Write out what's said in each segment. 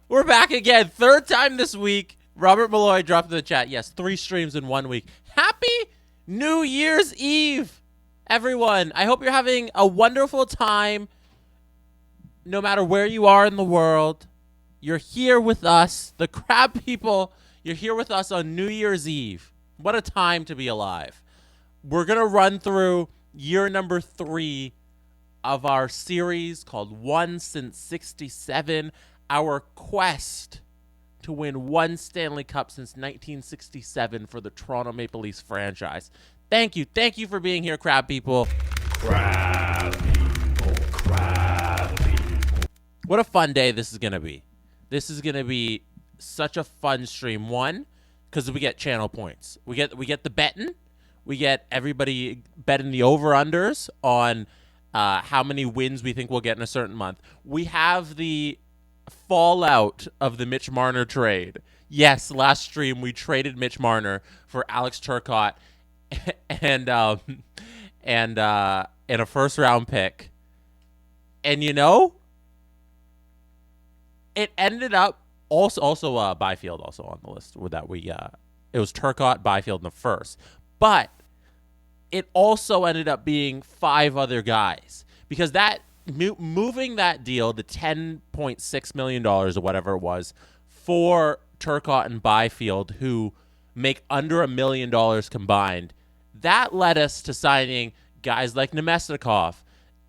We're back again. Third time this week. Robert Malloy dropped in the chat. Yes, 3 streams in 1 week. Happy New Year's Eve, everyone. I hope you're having a wonderful time. No matter where you are in the world, you're here with us, the crab people. You're here with us on New Year's Eve. What a time to be alive. We're going to run through year number 3 of our series called One Since 67, our quest to win 1 Stanley Cup since 1967 for the Toronto Maple Leafs franchise. Thank you. Thank you for being here, crab people. Crab people, crab people. What a fun day this is going to be. This is going to be such a fun stream. One, because we get channel points. We get the betting. We get everybody betting the over-unders on how many wins we think we'll get in a certain month. We have the fallout of the Mitch Marner trade. Yes, last stream we traded Mitch Marner for Alex Turcotte and a first-round pick. And you know, it ended up also Byfield also on the list with that it was Turcotte, Byfield in the first. But it also ended up being 5 other guys because that moving that deal, the $10.6 million or whatever it was, for Turcotte and Byfield, who make under $1 million combined, that led us to signing guys like Nemesnikov,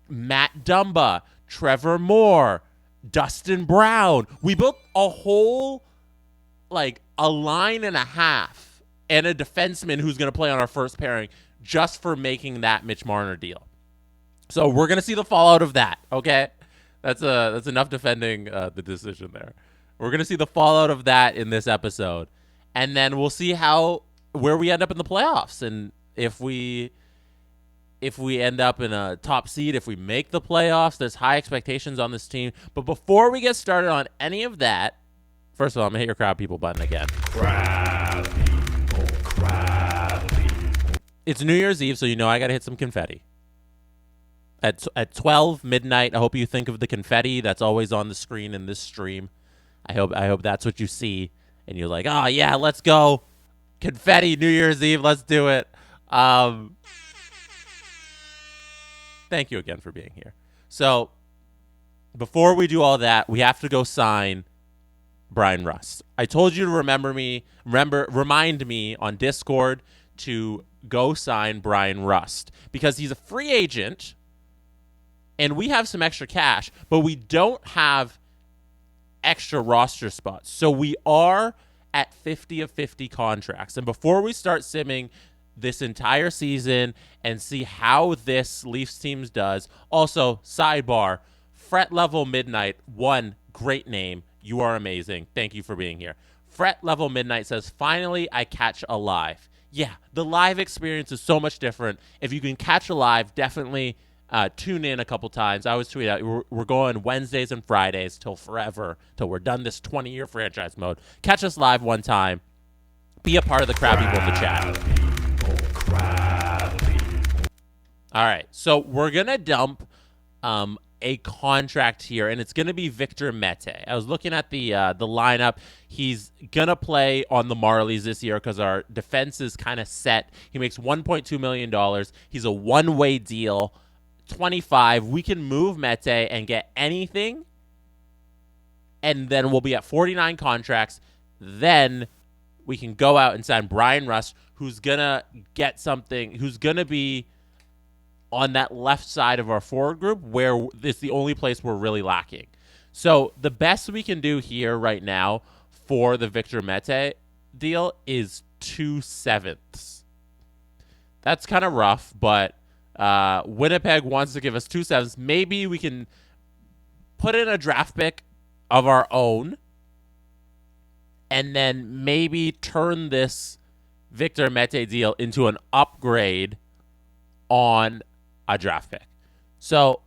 Matt Dumba, Trevor Moore, Dustin Brown. We built a whole, a line and a half and a defenseman who's going to play on our first pairing just for making that Mitch Marner deal. So we're going to see the fallout of that, okay? That's enough defending the decision there. We're going to see the fallout of that in this episode. And then we'll see where we end up in the playoffs. And if we end up in a top seed, if we make the playoffs, there's high expectations on this team. But before we get started on any of that, first of all, I'm going to hit your crowd people button again. Crab people, crab people. It's New Year's Eve, so you know I got to hit some confetti. At 12 midnight, I hope you think of the confetti that's always on the screen in this stream. I hope that's what you see, and you're like, oh yeah, let's go, confetti, New Year's Eve, let's do it. Thank you again for being here. So before we do all that, we have to go sign Brian Rust. I told you to remind me on Discord to go sign Brian Rust because he's a free agent and we have some extra cash, but we don't have extra roster spots. So we are at 50 of 50 contracts. And before we start simming this entire season and see how this Leafs team does, also, sidebar, Fret Level Midnight, one, great name. You are amazing. Thank you for being here. Fret Level Midnight says, finally, I catch a live. Yeah, the live experience is so much different. If you can catch a live, definitely tune in a couple times. I always tweet out, we're going Wednesdays and Fridays till forever, till we're done this 20-year franchise mode. Catch us live one time. Be a part of the crowd people in the chat. All right, so we're going to dump a contract here, and it's going to be Victor Mete. I was looking at the lineup. He's going to play on the Marlies this year because our defense is kind of set. He makes $1.2 million. He's a one-way deal, 25. We can move Mete and get anything, and then we'll be at 49 contracts. Then we can go out and sign Brian Rust, who's going to get something, who's going to be on that left side of our forward group where it's the only place we're really lacking. So the best we can do here right now for the Victor Mete deal is 2/7. That's kind of rough, but Winnipeg wants to give us 2/7. Maybe we can put in a draft pick of our own and then maybe turn this Victor Mete deal into an upgrade on a draft pick. So,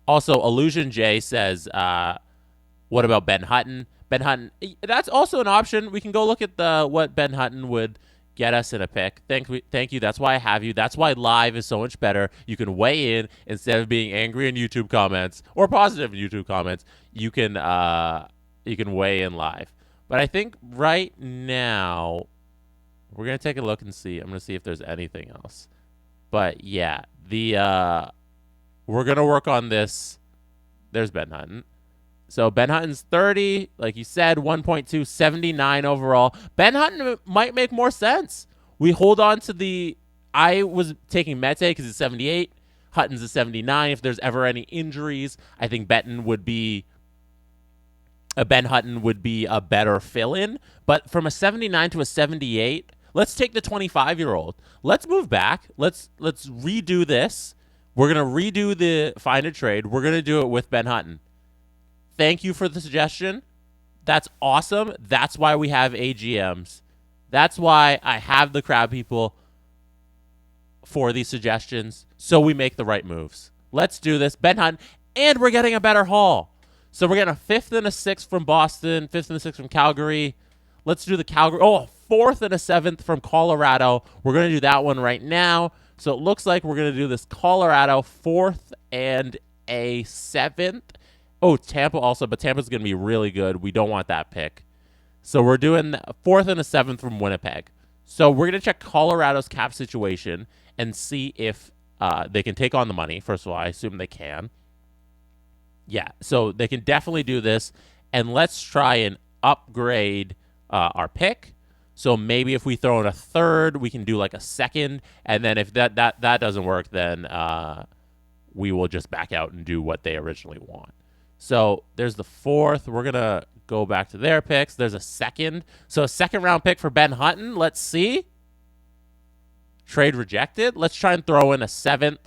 also, Illusion J says, what about Ben Hutton? Ben Hutton, that's also an option. We can go look at what Ben Hutton would get us in a pick. Thank you. That's why I have you. That's why live is so much better. You can weigh in instead of being angry in YouTube comments or positive in YouTube comments. You can You can weigh in live. But I think right now we're gonna take a look and see. I'm gonna see if there's anything else. But yeah, we're gonna work on this. There's Ben Hutton. So Ben Hutton's 30, like you said, 1.2, 79 overall. Ben Hutton might make more sense. We hold on to the. I was taking Mete because it's 78. Hutton's a 79. If there's ever any injuries, I think Ben Hutton would be a better fill-in. But from a 79 to a 78, let's take the 25-year-old. Let's move back. Let's redo this. We're gonna redo the find a trade. We're gonna do it with Ben Hutton. Thank you for the suggestion. That's awesome. That's why we have A GMs. That's why I have the crowd people for these suggestions, so we make the right moves. Let's do this. Ben Hutton, and we're getting a better haul. So we're getting a 5th and a 6th from Boston, 5th and a 6th from Calgary. Let's do the Calgary. Oh, 4th and a 7th from Colorado. We're going to do that one right now. So it looks like we're going to do this Colorado 4th and a 7th. Oh, Tampa also, but Tampa's going to be really good. We don't want that pick. So we're doing the 4th and a 7th from Winnipeg. So we're going to check Colorado's cap situation and see if they can take on the money. First of all, I assume they can. Yeah, so they can definitely do this. And let's try and upgrade our pick. So maybe if we throw in a 3rd, we can do like a 2nd. And then if that doesn't work, then we will just back out and do what they originally want. So there's the 4th. We're going to go back to their picks. There's a 2nd. So a 2nd-round pick for Ben Hutton. Let's see. Trade rejected. Let's try and throw in a 7th.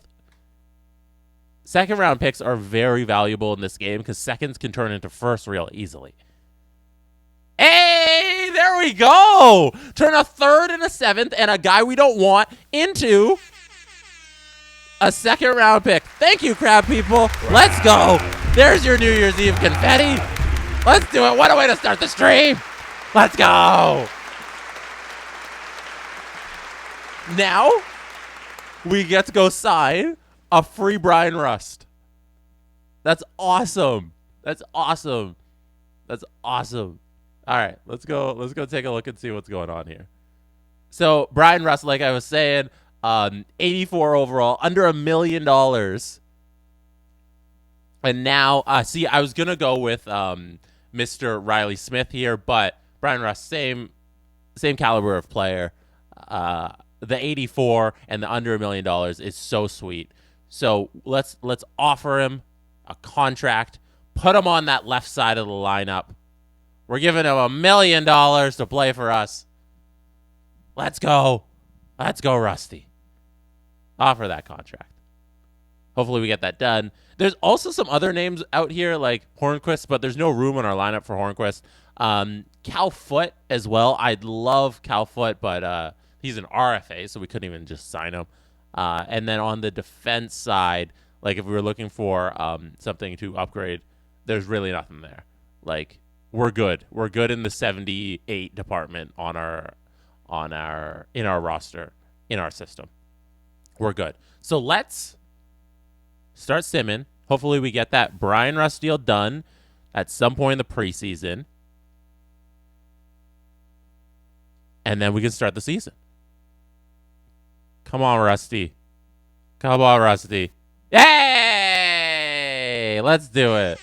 2nd-round picks are very valuable in this game because 2nds can turn into 1st real easily. Hey, there we go. Turn a 3rd and a 7th and a guy we don't want into a 2nd-round pick. Thank you, crowd people. Let's go. There's your New Year's Eve confetti. Let's do it. What a way to start the stream. Let's go. Now, we get to go sign a free Brian Rust. That's awesome. That's awesome. That's awesome. All right, let's go take a look and see what's going on here. So, Brian Rust, like I was saying, 84 overall, under $1 million. And now, I was going to go with Mr. Riley Smith here, but Brian Rust, same caliber of player. The 84 and the under $1 million is so sweet. So let's offer him a contract, put him on that left side of the lineup. We're giving him $1 million to play for us. Let's go. Let's go, Rusty. Offer that contract. Hopefully we get that done. There's also some other names out here like Hornquist, but there's no room in our lineup for Hornquist. Cal Foote as well. I'd love Cal Foote, but he's an RFA, so we couldn't even just sign him. And then on the defense side, like if we were looking for something to upgrade, there's really nothing there. Like we're good. We're good in the 78 department in our roster, in our system. We're good. So let's start simming. Hopefully we get that Brian Rust deal done at some point in the preseason. And then we can start the season. Come on, Rusty. Come on, Rusty. Yay! Let's do it.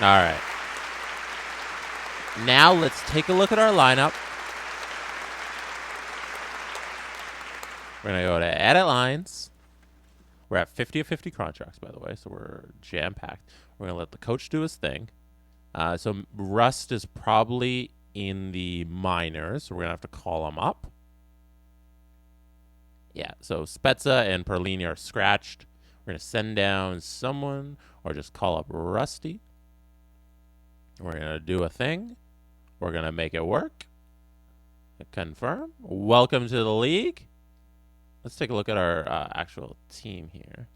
All right. Now let's take a look at our lineup. We're going to go to edit lines. We're at 50 of 50 contracts, by the way, so we're jam-packed. We're going to let the coach do his thing. So Rust is probably in the minors, so we're going to have to call him up. Yeah, so Spezza and Perlini are scratched. We're going to send down someone or just call up Rusty. We're going to do a thing. We're going to make it work. Confirm. Welcome to the league. Let's take a look at our actual team here.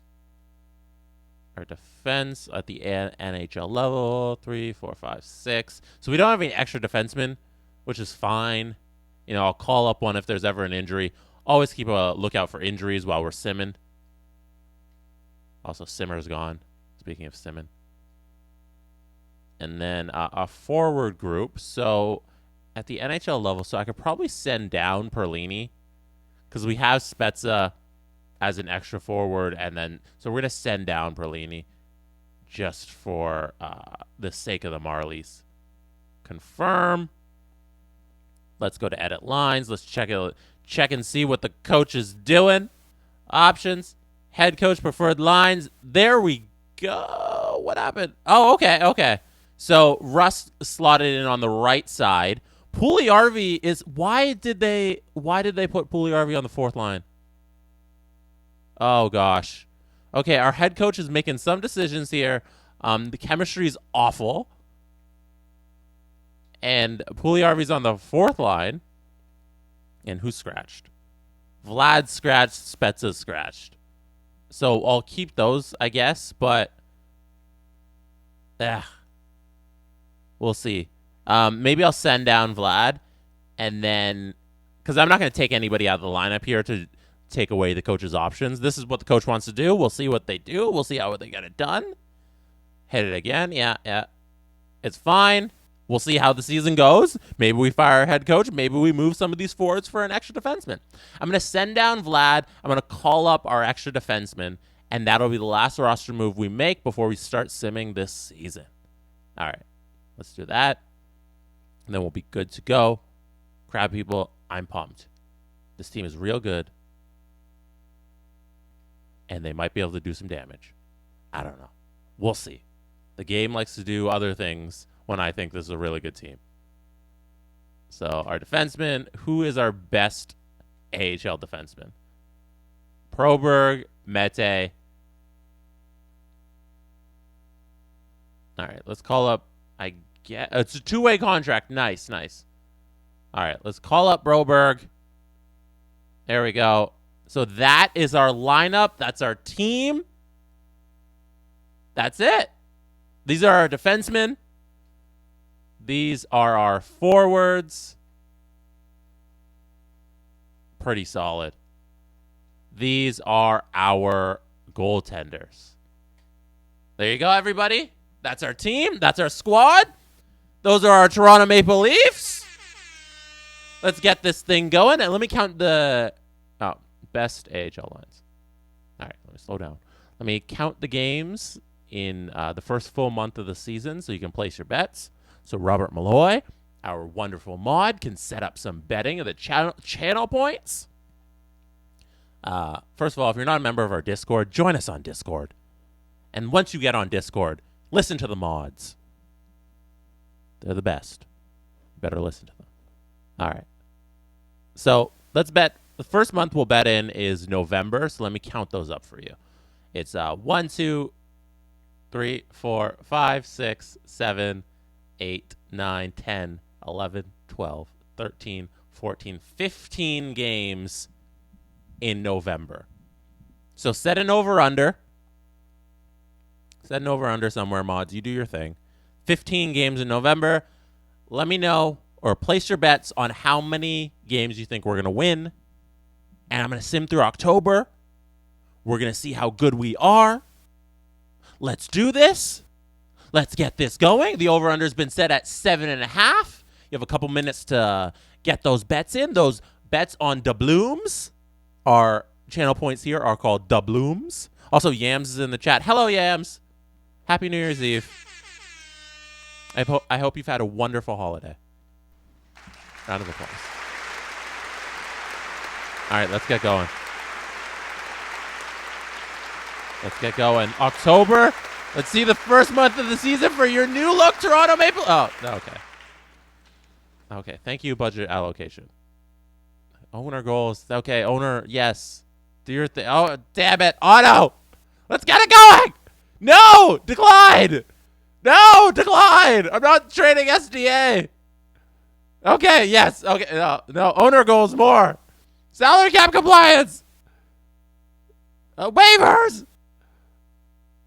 Our defense at the NHL level, 3, 4, 5, 6. So we don't have any extra defensemen, which is fine. You know, I'll call up one if there's ever an injury. Always keep a lookout for injuries while we're simming. Also, Simmer's gone. Speaking of simming. And then a forward group. So at the NHL level, so I could probably send down Perlini because we have Spezza as an extra forward, and then so we're gonna send down Perlini just for the sake of the Marlies. Confirm. Let's go to edit lines. Let's check and see what the coach is doing. Options, head coach preferred lines. There we go. What happened? Oh, okay. So Russ slotted in on the right side. Puljujärvi is why did they put Puljujärvi on the fourth line? Oh gosh. Okay, our head coach is making some decisions here. The chemistry is awful. And Puljujärvi's on the fourth line. And who scratched? Vlad scratched, Spezza scratched. So I'll keep those, I guess, but we'll see. Maybe I'll send down Vlad, and then because I'm not going to take anybody out of the lineup here to take away the coach's options. This is what the coach wants to do. We'll see what they do. We'll see how they get it done. Hit it again. Yeah. It's fine. We'll see how the season goes. Maybe we fire our head coach. Maybe we move some of these forwards for an extra defenseman. I'm going to send down Vlad. I'm going to call up our extra defenseman, and that'll be the last roster move we make before we start simming this season. All right. Let's do that. And then we'll be good to go. Crab people, I'm pumped. This team is real good. And they might be able to do some damage. I don't know. We'll see. The game likes to do other things when I think this is a really good team. So our defenseman, who is our best AHL defenseman? Broberg, Mete. All right, let's call up. It's a two-way contract. Nice. All right, let's call up Broberg. There we go. So that is our lineup. That's our team. That's it. These are our defensemen. These are our forwards. Pretty solid. These are our goaltenders. There you go, everybody. That's our team. That's our squad. Those are our Toronto Maple Leafs. Let's get this thing going. And let me count the best AHL lines. All right, let me slow down. Let me count the games in the first full month of the season so you can place your bets. So Robert Malloy, our wonderful mod, can set up some betting of the channel points. First of all, if you're not a member of our Discord, join us on Discord. And once you get on Discord, listen to the mods. They're the best. You better listen to them. All right. So let's bet. The first month we'll bet in is November. So let me count those up for you. It's 1, 2, 3, 4, 5, 6, 7, 8, 9, 10, 11, 12, 13, 14, 15 games in November. So set an over-under. Set an over-under somewhere, mods. You do your thing. 15 games in November. Let me know or place your bets on how many games you think we're going to win. And I'm going to sim through October. We're going to see how good we are. Let's do this. Let's get this going. The over-under has been set at 7.5. You have a couple minutes to get those bets in. Those bets on doubloons. Our channel points here are called doubloons. Also, Yams is in the chat. Hello, Yams. Happy New Year's Eve. I hope you've had a wonderful holiday. Round of applause. All right, let's get going. Let's get going. October. Let's see the first month of the season for your new look Toronto Maple. Oh, okay. Okay, thank you, budget allocation. Owner goals. Okay, owner, yes. Do your thing. Oh, damn it. Auto. Let's get it going. No, decline. No, decline. I'm not trading SDA. Okay, yes. Okay, no. Owner goals more. Salary cap compliance. Waivers.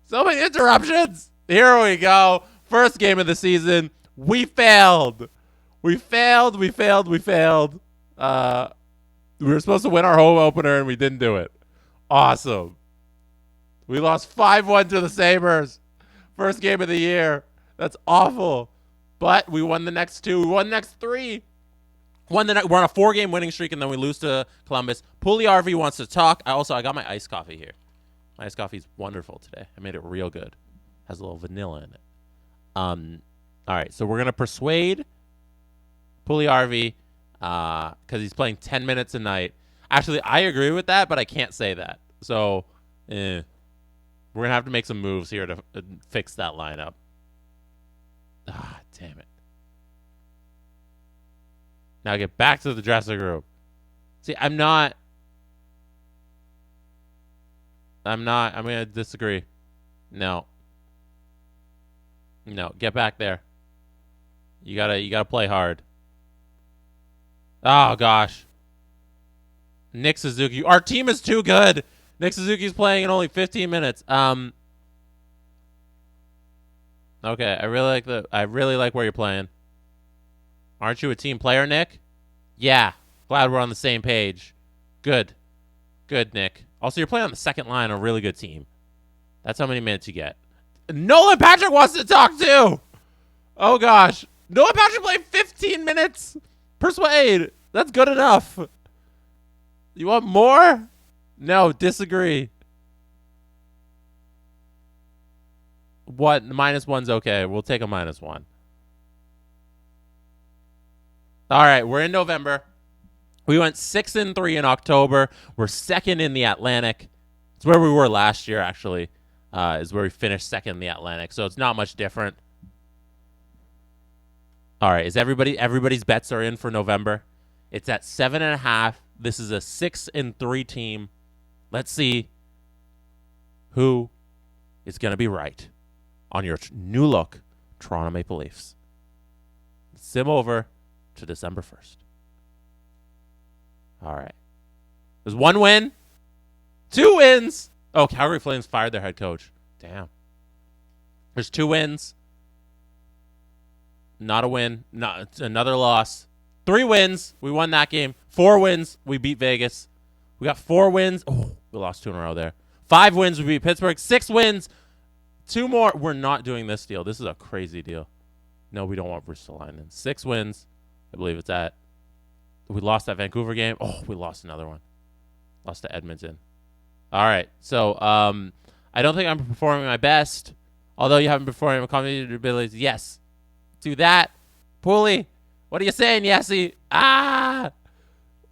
So many interruptions. Here we go. First game of the season. We failed. We were supposed to win our home opener, and we didn't do it. Awesome. We lost 5-1 to the Sabres. First game of the year. That's awful. But we won the next 2. We won the next 3. We're on a 4-game winning streak, and then we lose to Columbus. Puliarvi wants to talk. I got my iced coffee here. My iced coffee is wonderful today. I made it real good. Has a little vanilla in it. All right, so we're going to persuade Puliarvi because he's playing 10 minutes a night. Actually, I agree with that, but I can't say that. So we're going to have to make some moves here to fix that lineup. Ah, damn it. Now get back to the dressing room. See, I'm going to disagree. No, get back there. You gotta play hard. Oh, gosh. Nick Suzuki. Our team is too good. Nick Suzuki's playing in only 15 minutes. Okay, I really like where you're playing. Aren't you a team player, Nick? Yeah. Glad we're on the same page. Good, Nick. Also, you're playing on the second line on a really good team. That's how many minutes you get. Nolan Patrick wants to talk too. Oh, gosh. Nolan Patrick played 15 minutes. Persuade. That's good enough. You want more? No, disagree. What? -1's okay. We'll take a -1. All right, we're in November. We went 6-3 in October. We're second in the Atlantic. It's where we were last year, actually. Is where we finished second in the Atlantic. So it's not much different. All right, is everybody's bets are in for November? It's at 7.5. This is a 6-3 team. Let's see who is going to be right on your new look Toronto Maple Leafs. Sim over to December 1st. All right. There's 1 win. 2 wins. Oh, Calgary Flames fired their head coach. Damn. There's 2 wins. Not a win. Not another loss. 3 wins. We won that game. 4 wins. We beat Vegas. We got 4 wins. Oh, we lost 2 in a row there. 5 wins. We beat Pittsburgh. 6 wins. 2 more. We're not doing this deal. This is a crazy deal. No, we don't want Bruce Linen. 6 wins. I believe it's at. We lost that Vancouver game. Oh, we lost another one. Lost to Edmonton. All right. So I don't think I'm performing my best. Although you haven't performed my comedy abilities. Yes. Do that. Pulley. What are you saying, Yessie?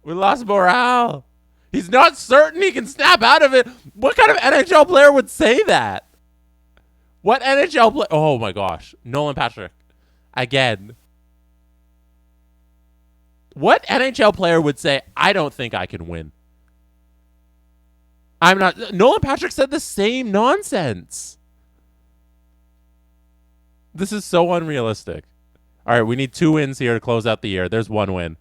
We lost morale. He's not certain he can snap out of it. What kind of NHL player would say that? What NHL player? Oh, my gosh. Nolan Patrick. Again. What NHL player would say, I don't think I can win? I'm not. Nolan Patrick said the same nonsense. This is so unrealistic. All right, we need 2 wins here to close out the year. There's 1 win.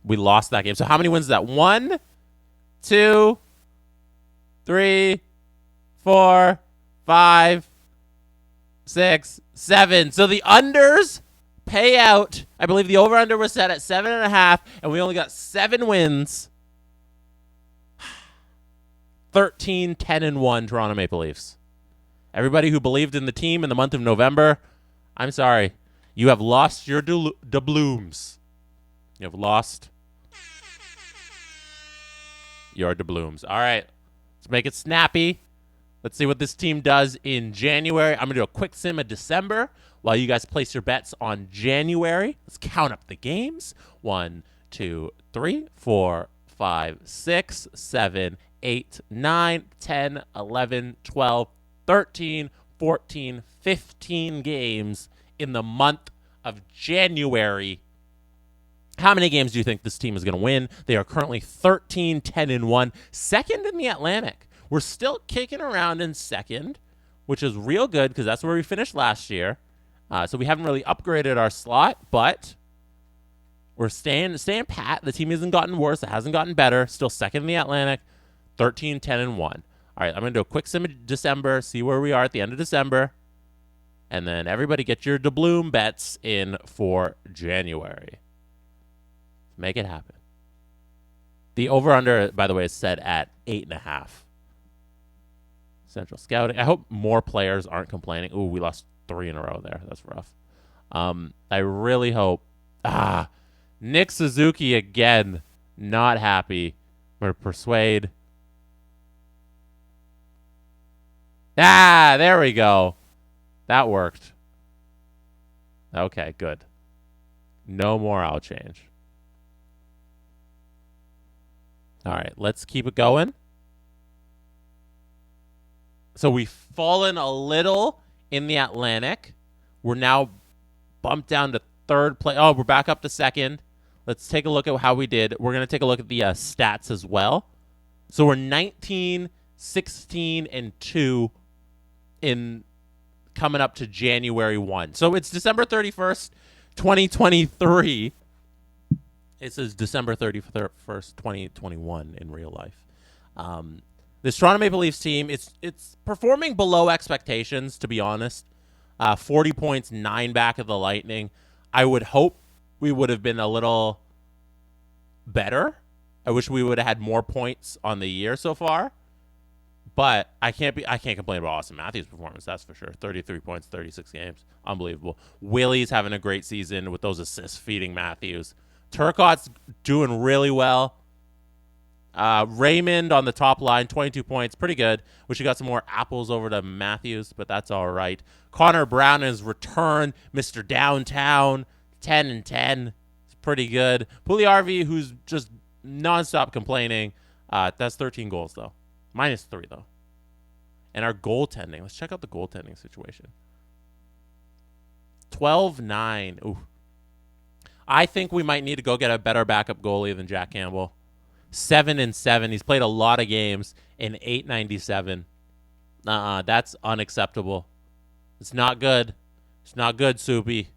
We lost that game. So how many wins is that? 1, 2, 3, 4, 5, 6, 7. So the unders pay out. I believe the over-under was set at 7.5, and we only got 7 wins. 13-10-1 Toronto Maple Leafs. Everybody who believed in the team in the month of November, I'm sorry. You have lost your doubloons. You have lost your doubloons. All right. Let's make it snappy. Let's see what this team does in January. I'm going to do a quick sim of December while you guys place your bets on January. Let's count up the games. 1, 2, 3, 4, 5, 6, 7, 8, 9, 10, 11, 12, 13, 14, 15 games in the month of January. How many games do you think this team is going to win? They are currently 13-10-1, second in the Atlantic. We're still kicking around in second, which is real good because that's where we finished last year. So we haven't really upgraded our slot, but we're staying pat. The team hasn't gotten worse. It hasn't gotten better. Still second in the Atlantic, 13-10-1. All right, I'm going to do a quick sim of December, see where we are at the end of December. And then everybody get your doubloon bets in for January. Make it happen. The over-under, by the way, is set at 8.5. Central Scouting. I hope more players aren't complaining. Ooh, we lost 3 in a row there. That's rough. I really hope. Nick Suzuki again. Not happy. I'm going to persuade. There we go. That worked. Okay, good. No more out change. All right, let's keep it going. So we've fallen a little in the Atlantic. We're now bumped down to third place. Oh, we're back up to second. Let's take a look at how we did. We're going to take a look at the stats as well. So we're 19, 16, and 2 in coming up to January 1. So it's December 31st, 2023. It says December 31st, 2021 in real life. This Toronto Maple Leafs team, it's performing below expectations, to be honest. 40 points, 9 back of the Lightning. I would hope we would have been a little better. I wish we would have had more points on the year so far. But I can't complain about Austin Matthews' performance, that's for sure. 33 points, 36 games. Unbelievable. Willie's having a great season with those assists feeding Matthews. Turcotte's doing really well. Raymond on the top line, 22 points. Pretty good. Wish he got some more apples over to Matthews, but that's all right. Connor Brown has returned. Mr. Downtown, 10 and 10. It's pretty good. Puliarvi, who's just nonstop complaining. That's 13 goals, though. -3, though. And our goaltending. Let's check out the goaltending situation. 12-9. Ooh. I think we might need to go get a better backup goalie than Jack Campbell. 7 and 7. He's played a lot of games in 897. That's unacceptable. It's not good. It's not good, Soupy.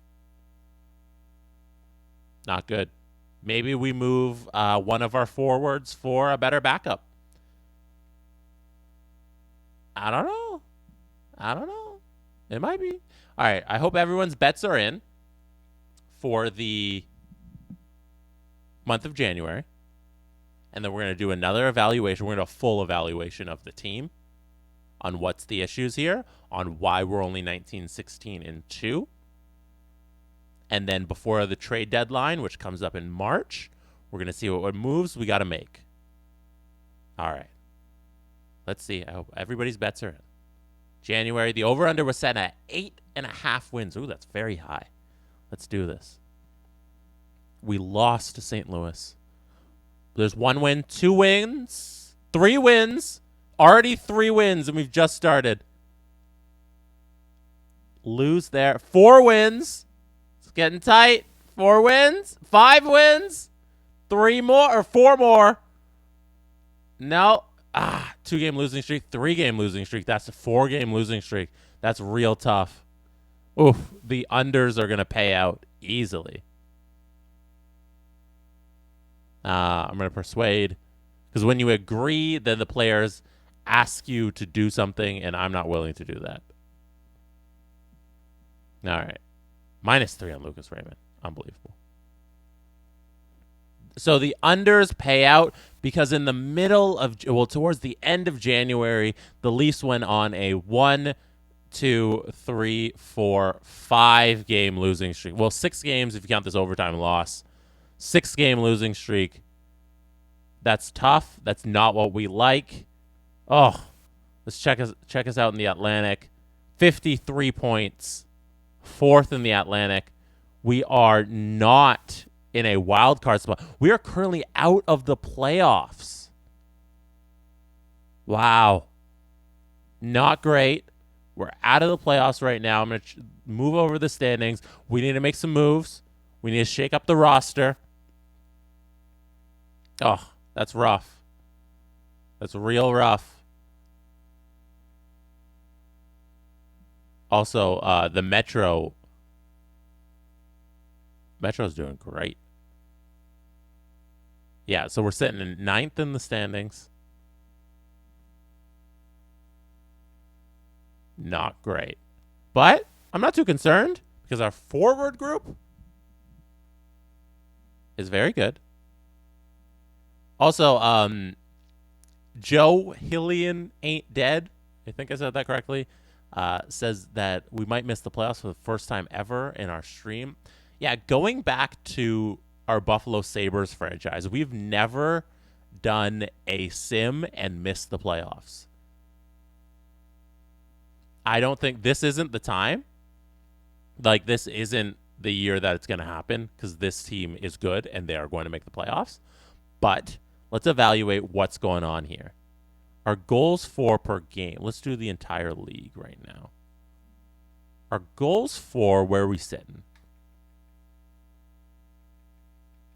Not good. Maybe we move one of our forwards for a better backup. I don't know. It might be. All right. I hope everyone's bets are in for the month of January. And then we're going to do another evaluation. We're going to do a full evaluation of the team on what's the issues here, on why we're only 19, 16, and 2. And then before the trade deadline, which comes up in March, we're going to see what moves we got to make. All right. Let's see. I hope everybody's bets are in. January, the over-under was set at 8.5 wins. Ooh, that's very high. Let's do this. We lost to St. Louis. There's 1 win, 2 wins, 3 wins. Already 3 wins, and we've just started. Lose there. 4 wins. It's getting tight. 4 wins. 5 wins. 3 more or 4 more. No. 2-game losing streak. 3-game losing streak. That's a 4-game losing streak. That's real tough. Oof. The unders are going to pay out easily. I'm going to persuade. Because when you agree, then the players ask you to do something, and I'm not willing to do that. All right. -3 on Lucas Raymond. Unbelievable. So the unders pay out because in the middle of, towards the end of January, the Leafs went on a 1, 2, 3, 4, 5-game losing streak. Well, 6 games if you count this overtime loss. 6-game losing streak. That's tough. That's not what we like. Oh, let's check us out in the Atlantic. 53 points. 4th in the Atlantic. We are not in a wild card spot. We are currently out of the playoffs. Wow. Not great. We're out of the playoffs right now. I'm going to move over the standings. We need to make some moves. We need to shake up the roster. Oh, that's rough. That's real rough. Also, the Metro's doing great. Yeah, so we're sitting in 9th in the standings. Not great. But I'm not too concerned because our forward group is very good. Also, Joe Hillian ain't dead. I think I said that correctly. Says that we might miss the playoffs for the first time ever in our stream. Yeah, going back to our Buffalo Sabres franchise, we've never done a sim and missed the playoffs. I don't think this isn't the time. Like, this isn't the year that it's going to happen because this team is good and they are going to make the playoffs. But let's evaluate what's going on here. Our goals for per game. Let's do the entire league right now. Our goals for, where are we sitting?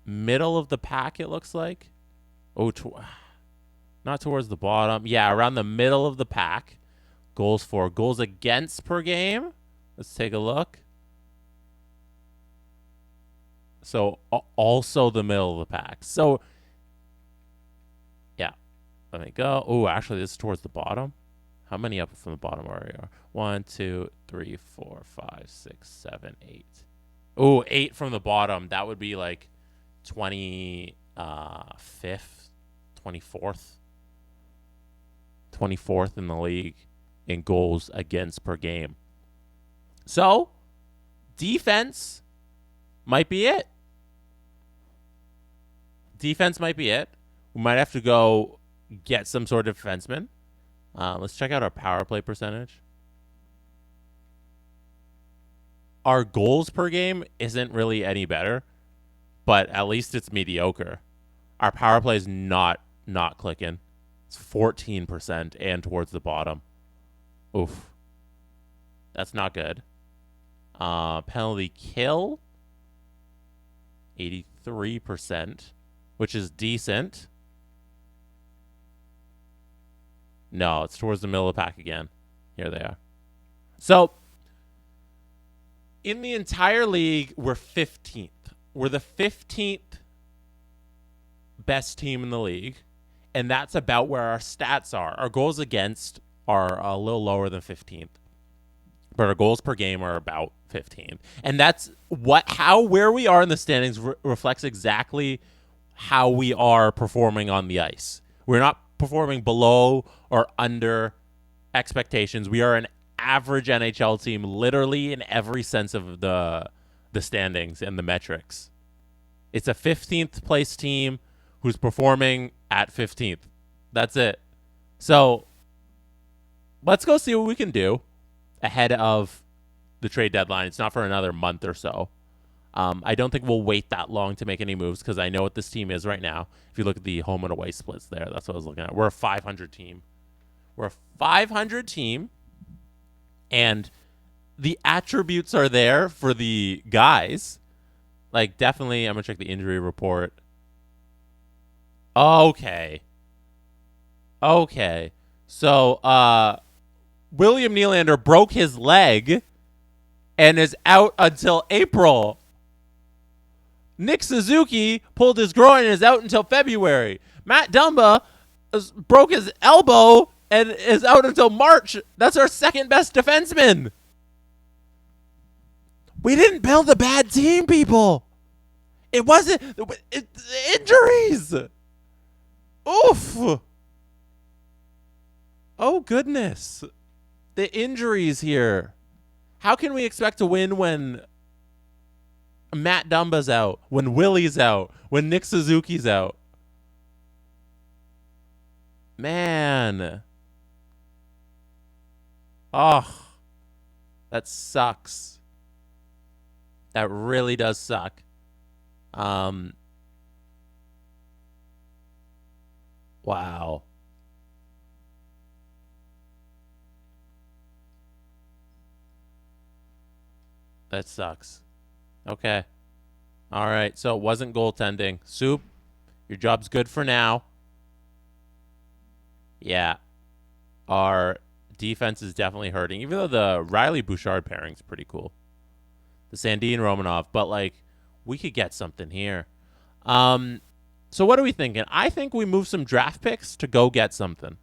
Middle of the pack, it looks like. Oh, not towards the bottom. Yeah, around the middle of the pack. Goals for, goals against per game. Let's take a look. So also the middle of the pack. So yeah, let me go. Oh, actually, this is towards the bottom. How many up from the bottom are we? 1, 2, 3, 4, 5, 6, 7, 8. Oh, 8 from the bottom. That would be like 25th, 24th in the league in goals against per game. So defense might be it. Defense might be it. We might have to go get some sort of defenseman. Let's check out our power play percentage. Our goals per game isn't really any better, but at least it's mediocre. Our power play is not clicking. It's 14% and towards the bottom. Oof. That's not good. Penalty kill, 83%, which is decent. No, it's towards the middle of the pack again. Here they are. So, in the entire league, we're 15th. We're the 15th best team in the league, and that's about where our stats are. Our goals against are a little lower than 15th, but our goals per game are about 15th. And that's where we are in the standings reflects exactly how we are performing on the ice. We're not performing below or under expectations. We are an average NHL team, literally in every sense of the standings and the metrics. It's a 15th place team who's performing at 15th. That's it. So let's go see what we can do ahead of the trade deadline. It's not for another month or so. I don't think we'll wait that long to make any moves because I know what this team is right now. If you look at the home and away splits there, that's what I was looking at. We're a 500 team. We're a 500 team, and the attributes are there for the guys. Like, definitely, I'm going to check the injury report. Okay. So, William Nylander broke his leg and is out until April. Nick Suzuki pulled his groin and is out until February. Matt Dumba broke his elbow and is out until March. That's our second best defenseman. We didn't build a bad team, people. It wasn't injuries. Oof. Oh, goodness. The injuries here. How can we expect to win when Matt Dumba's out, when Willie's out, when Nick Suzuki's out? Man. Oh, that sucks. That really does suck. Wow. That sucks. Okay. All right. So it wasn't goaltending. Soup, your job's good for now. Yeah. Our defense is definitely hurting, even though the Riley Bouchard pairing's pretty cool. The Sandin Romanov, but like we could get something here. So what are we thinking? I think we move some draft picks to go get something.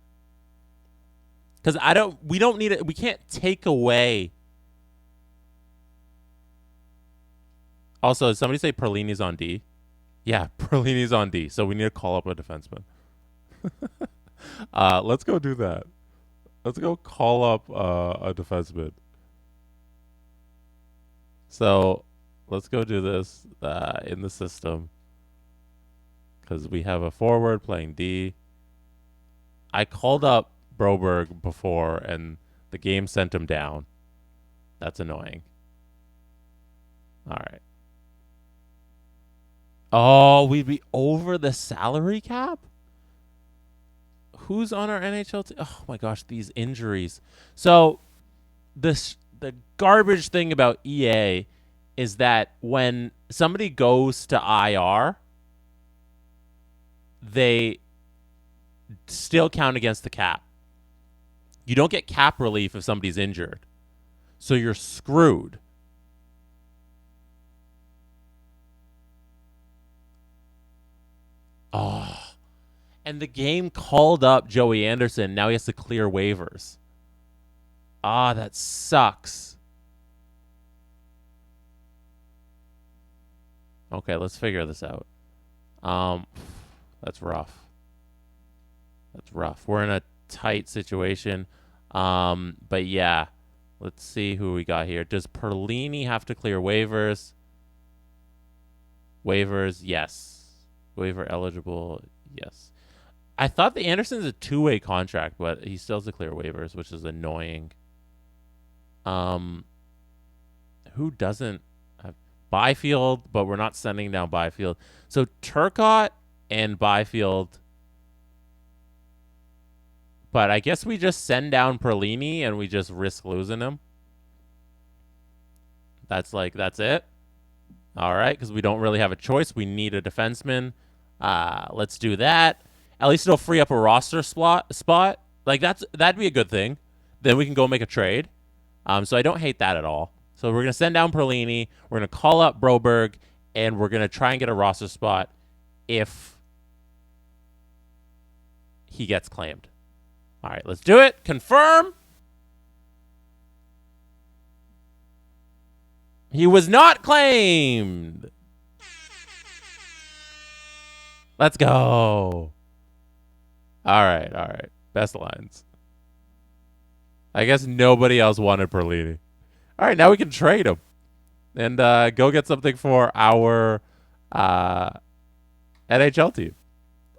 Because we don't need it. We can't take away. Also, did somebody say Perlini's on D? Yeah, Perlini's on D, so we need to call up a defenseman. Let's go do that. Let's go call up a defenseman. So let's go do this in the system because we have a forward playing D. I called up Broberg before, and the game sent him down. That's annoying. All right. Oh, we'd be over the salary cap? Who's on our NHL team? Oh my gosh, these injuries. So the garbage thing about EA is that when somebody goes to IR, they still count against the cap. You don't get cap relief if somebody's injured. So you're screwed. Oh. And the game called up Joey Anderson. Now he has to clear waivers. Ah, that sucks. Okay, let's figure this out. That's rough. That's rough. We're in a tight situation. But yeah, let's see who we got here. Does Perlini have to clear waivers? Waivers, yes. Waiver eligible, yes. I thought the Anderson's a two-way contract, but he still has to clear waivers, which is annoying. Who doesn't have Byfield, but we're not sending down Byfield. So Turcotte and Byfield. But I guess we just send down Perlini and we just risk losing him. That's it. All right, because we don't really have a choice. We need a defenseman. Let's do that. At least it'll free up a roster spot. Like that'd be a good thing. Then we can go make a trade. So I don't hate that at all. So we're gonna send down Perlini. We're gonna call up Broberg, and we're gonna try and get a roster spot if he gets claimed. All right, let's do it. Confirm. He was not claimed. Let's go. All right. Best lines. I guess nobody else wanted Perlini. All right, now we can trade him and go get something for our NHL team.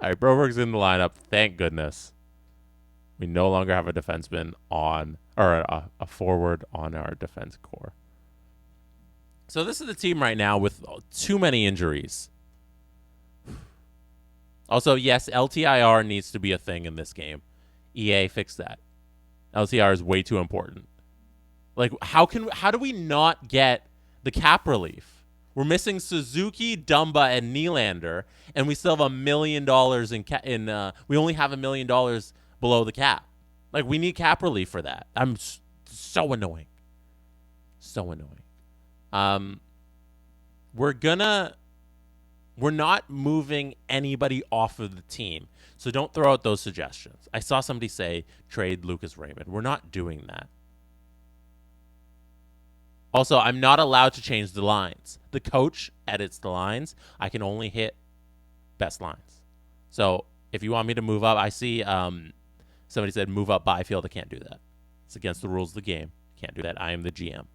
All right, Broberg's in the lineup. Thank goodness. We no longer have a defenseman on, or a forward on our defense core. So this is the team right now with too many injuries. Also, yes, LTIR needs to be a thing in this game. EA, fix that. LTIR is way too important. Like, how do we not get the cap relief? We're missing Suzuki, Dumba, and Nylander, and we still have $1 million we only have $1 million below the cap. Like, we need cap relief for that. I'm so annoying. So annoying. We're not moving anybody off of the team. So don't throw out those suggestions. I saw somebody say trade Lucas Raymond. We're not doing that. Also, I'm not allowed to change the lines. The coach edits the lines. I can only hit best lines. So if you want me to move up, I see somebody said move up Byfield. I can't do that. It's against the rules of the game. Can't do that. I am the GM.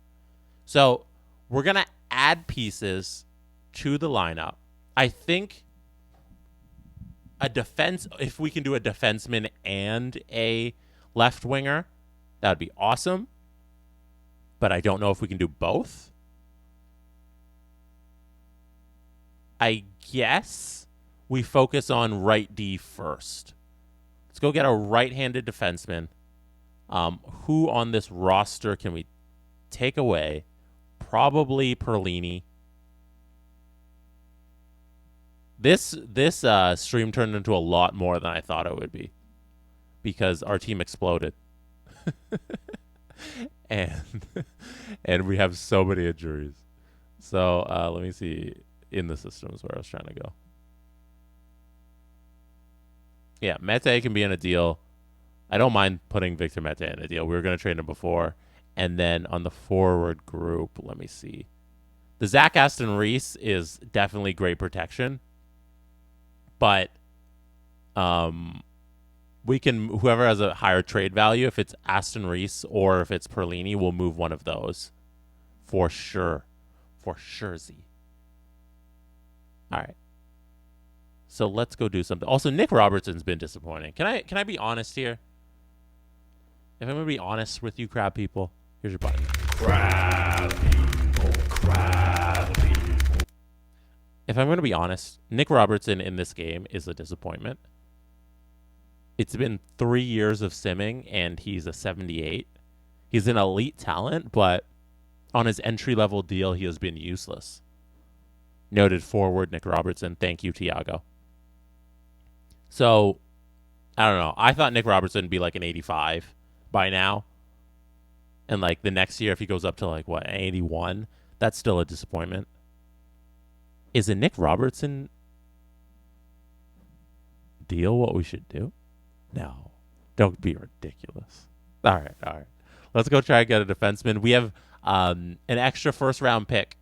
So we're going to add pieces to the lineup. I think if we can do a defenseman and a left winger, that would be awesome. But I don't know if we can do both. I guess we focus on right D first. Let's go get a right-handed defenseman. Who on this roster can we take away? Probably Perlini. This stream turned into a lot more than I thought it would be because our team exploded. and we have so many injuries. So let me see in the systems where I was trying to go. Yeah, Mete can be in a deal. I don't mind putting Victor Mete in a deal. We were going to trade him before. And then on the forward group, let me see. The Zach Aston Reese is definitely great protection. But we can, whoever has a higher trade value, if it's Aston Reese or if it's Perlini, we'll move one of those for sure. For sure, Z. All right. So let's go do something. Also, Nick Robertson's been disappointing. Can I be honest here? If I'm gonna be honest with you, crab people, here's your button. Crab people, crab people. If I'm gonna be honest, Nick Robertson in this game is a disappointment. It's been 3 years of simming, and he's a 78. He's an elite talent, but on his entry-level deal, he has been useless. Noted forward, Nick Robertson. Thank you, Tiago. So, I don't know. I thought Nick Robertson would be like an 85 by now. And like the next year, if he goes up to like, what, an 81, that's still a disappointment. Is a Nick Robertson deal what we should do? No. Don't be ridiculous. All right. Let's go try and get a defenseman. We have an extra first-round pick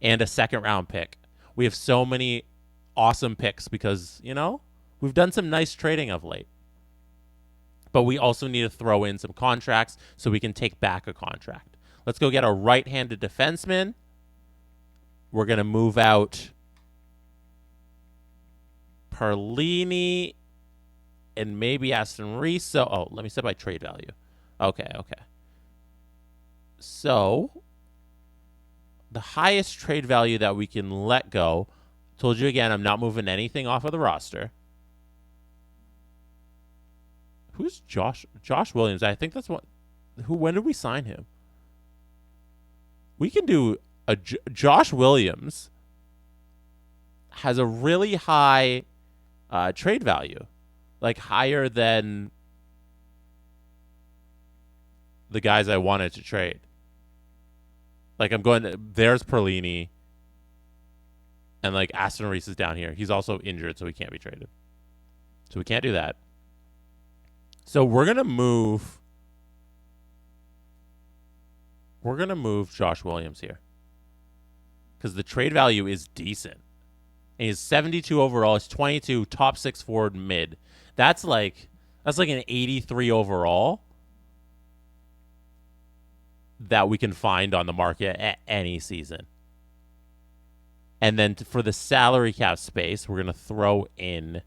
and a second-round pick. We have so many awesome picks because, we've done some nice trading of late. But we also need to throw in some contracts so we can take back a contract. Let's go get a right-handed defenseman. We're going to move out Perlini and maybe Aston Reese. So, let me set my trade value. Okay. So, the highest trade value that we can let go, told you again, I'm not moving anything off of the roster. Who's Josh Williams? I think that's when did we sign him? We can do Josh Williams has a really high trade value, like higher than the guys I wanted to trade. Like there's Perlini, and like Aston Reese is down here. He's also injured, so he can't be traded. So we can't do that. So we're gonna move Josh Williams here because the trade value is decent. And he's 72 overall. He's 22, top 6 forward mid. That's like an 83 overall that we can find on the market at any season. And then for the salary cap space, we're gonna throw in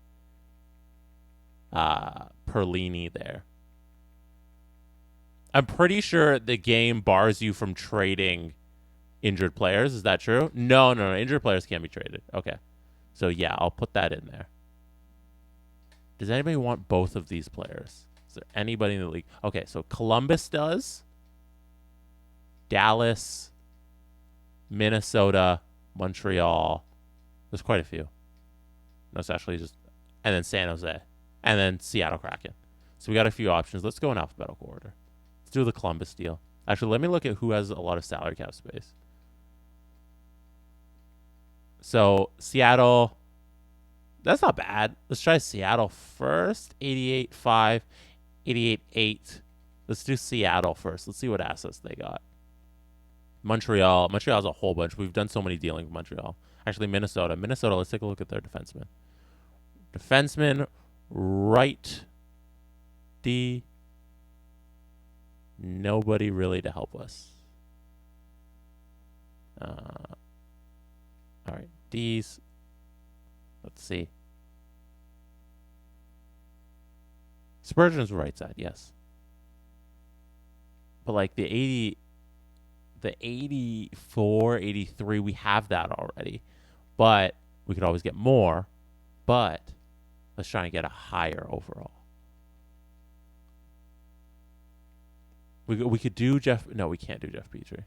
Perlini there. I'm pretty sure the game bars you from trading injured players. Is that true? No. Injured players can't be traded. Okay. So, yeah, I'll put that in there. Does anybody want both of these players? Is there anybody in the league? Okay, so Columbus does. Dallas, Minnesota, Montreal. There's quite a few. No, it's actually just... And then San Jose. And then Seattle Kraken. So we got a few options. Let's go in alphabetical order. Let's do the Columbus deal. Actually, let me look at who has a lot of salary cap space. So Seattle, that's not bad. Let's try Seattle first. 88.5, 88.8. Let's do Seattle first. Let's see what assets they got. Montreal has a whole bunch. We've done so many dealing with Montreal. Actually, Minnesota, let's take a look at their defenseman. Defenseman, right D. Nobody really to help us. All right, D's. Let's see. Spurgeon's right side, yes. But like the 84, 83, we have that already. But we could always get more. But let's try and get a higher overall. We could do Jeff. No, we can't do Jeff Petrie.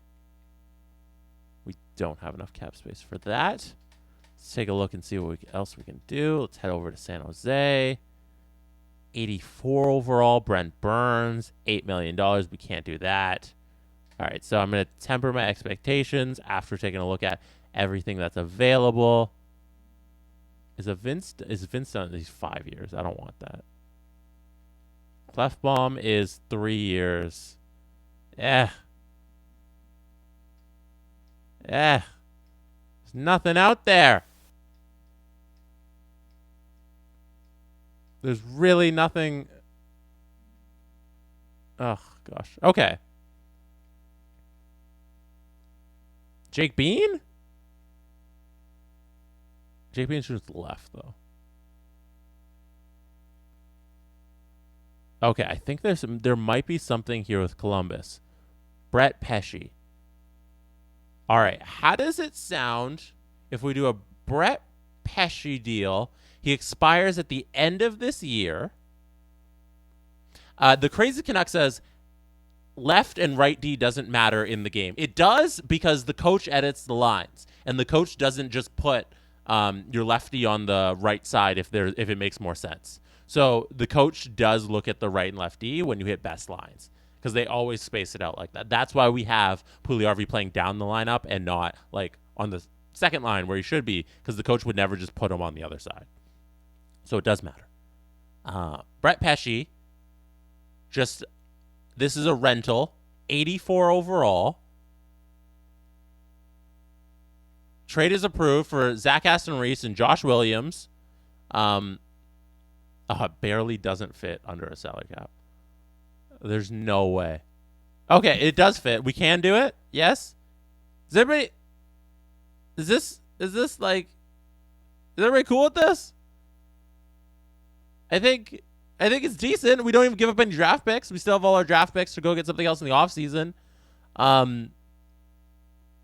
We don't have enough cap space for that. Let's take a look and see what else we can do. Let's head over to San Jose. 84 overall. Brent Burns. $8 million. We can't do that. All right, so I'm going to temper my expectations after taking a look at everything that's available. Is Vince done these 5 years? I don't want that. Clefbaum is 3 years. There's nothing out there. There's really nothing. Oh, gosh. Okay. Jake Bean? Jake Bean's just left, though. Okay, I think there might be something here with Columbus. Brett Pesce. All right, how does it sound if we do a Brett Pesce deal? He expires at the end of this year. The Crazy Canuck says left and right D doesn't matter in the game. It does because the coach edits the lines, and the coach doesn't just put your lefty on the right side if it makes more sense. So the coach does look at the right and left D when you hit best lines because they always space it out like that. That's why we have Puljujarvi playing down the lineup and not like on the second line where he should be because the coach would never just put him on the other side. So it does matter. Brett Pesce, this is a rental, 84 overall. Trade is approved for Zach Aston Reese and Josh Williams. It barely doesn't fit under a salary cap. There's no way. Okay, it does fit. We can do it. Yes. Is everybody cool with this? I think it's decent. We don't even give up any draft picks. We still have all our draft picks to go get something else in the offseason. I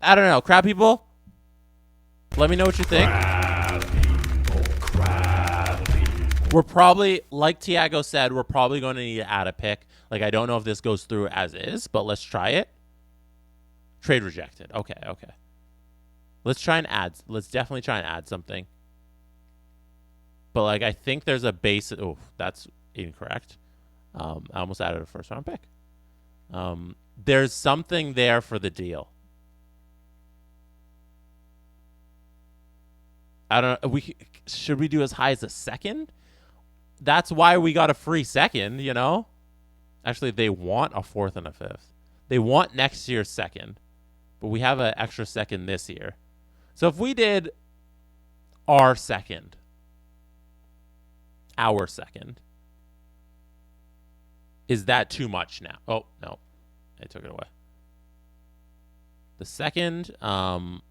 don't know. Crab people, let me know what you think. We're probably, like Tiago said, we're probably going to need to add a pick. Like, I don't know if this goes through as is, but let's try it. Trade rejected. Okay. Let's definitely try and add something. But, like, I think there's a base. Oh, that's incorrect. I almost added a first-round pick. There's something there for the deal. I don't know. Should we do as high as a second? That's why we got a free second, you know? Actually, they want a fourth and a fifth. They want next year's second. But we have an extra second this year. So if we did our second, is that too much now? Oh, no. I took it away. The second, our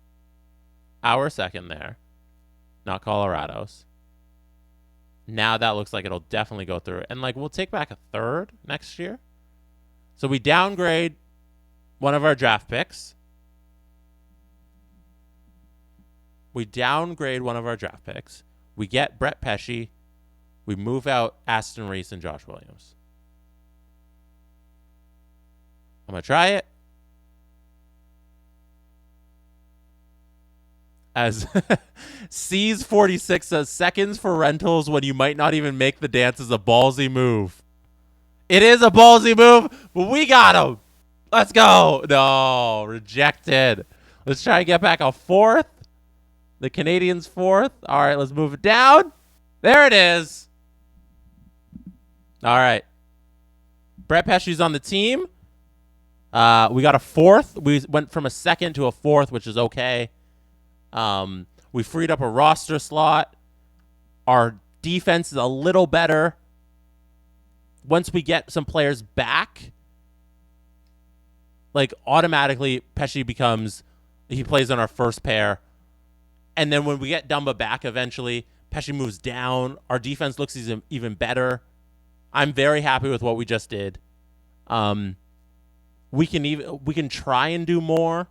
second there, not Colorado's. Now that looks like it'll definitely go through. And, like, we'll take back a third next year. So we downgrade one of our draft picks. We get Brett Pesce. We move out Aston Reese and Josh Williams. I'm going to try it. As C's46 says, seconds for rentals when you might not even make the dance is a ballsy move. It is a ballsy move, but we got him. Let's go. No, rejected. Let's try and get back a fourth. The Canadians' fourth. All right, let's move it down. There it is. All right. Brett Pesce's on the team. We got a fourth. We went from a second to a fourth, which is okay. We freed up a roster slot. Our defense is a little better. Once we get some players back, like automatically Pesce he plays on our first pair. And then when we get Dumba back eventually, Pesce moves down. Our defense looks even better. I'm very happy with what we just did. We can try and do more.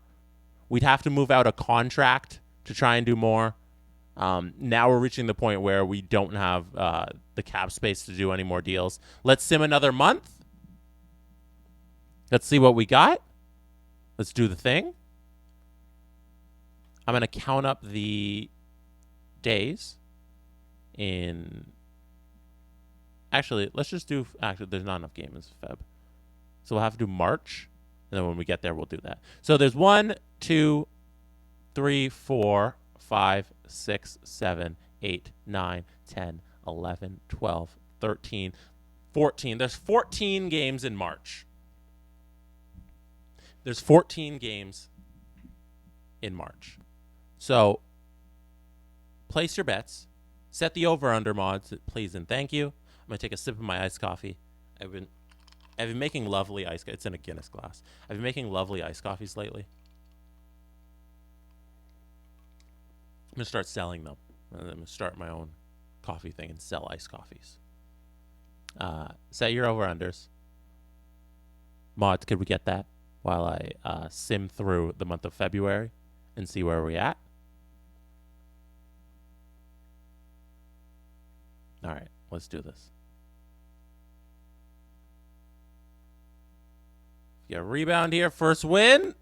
We'd have to move out a contract to try and do more. Now we're reaching the point where we don't have the cap space to do any more deals. Let's sim another month. Let's see what we got. Let's do the thing. I'm going to count up the days Actually, let's just do... Actually, there's not enough games in Feb. So we'll have to do March. And then when we get there, we'll do that. So there's 1, 2, 3, 4, 5, 6, 7, 8, 9, 10, 11, 12, 13, 14. There's 14 games in March. There's 14 games in March. So place your bets. Set the over-under mods, please and thank you. I'm gonna take a sip of my iced coffee. I've been making lovely iced. It's in a Guinness glass. I've been making lovely iced coffees lately. I'm gonna start selling them. I'm gonna start my own coffee thing and sell iced coffees. Set your over-unders. Mods, could we get that while I sim through the month of February and see where we're at? All right, let's do this. Yeah, rebound here. First win.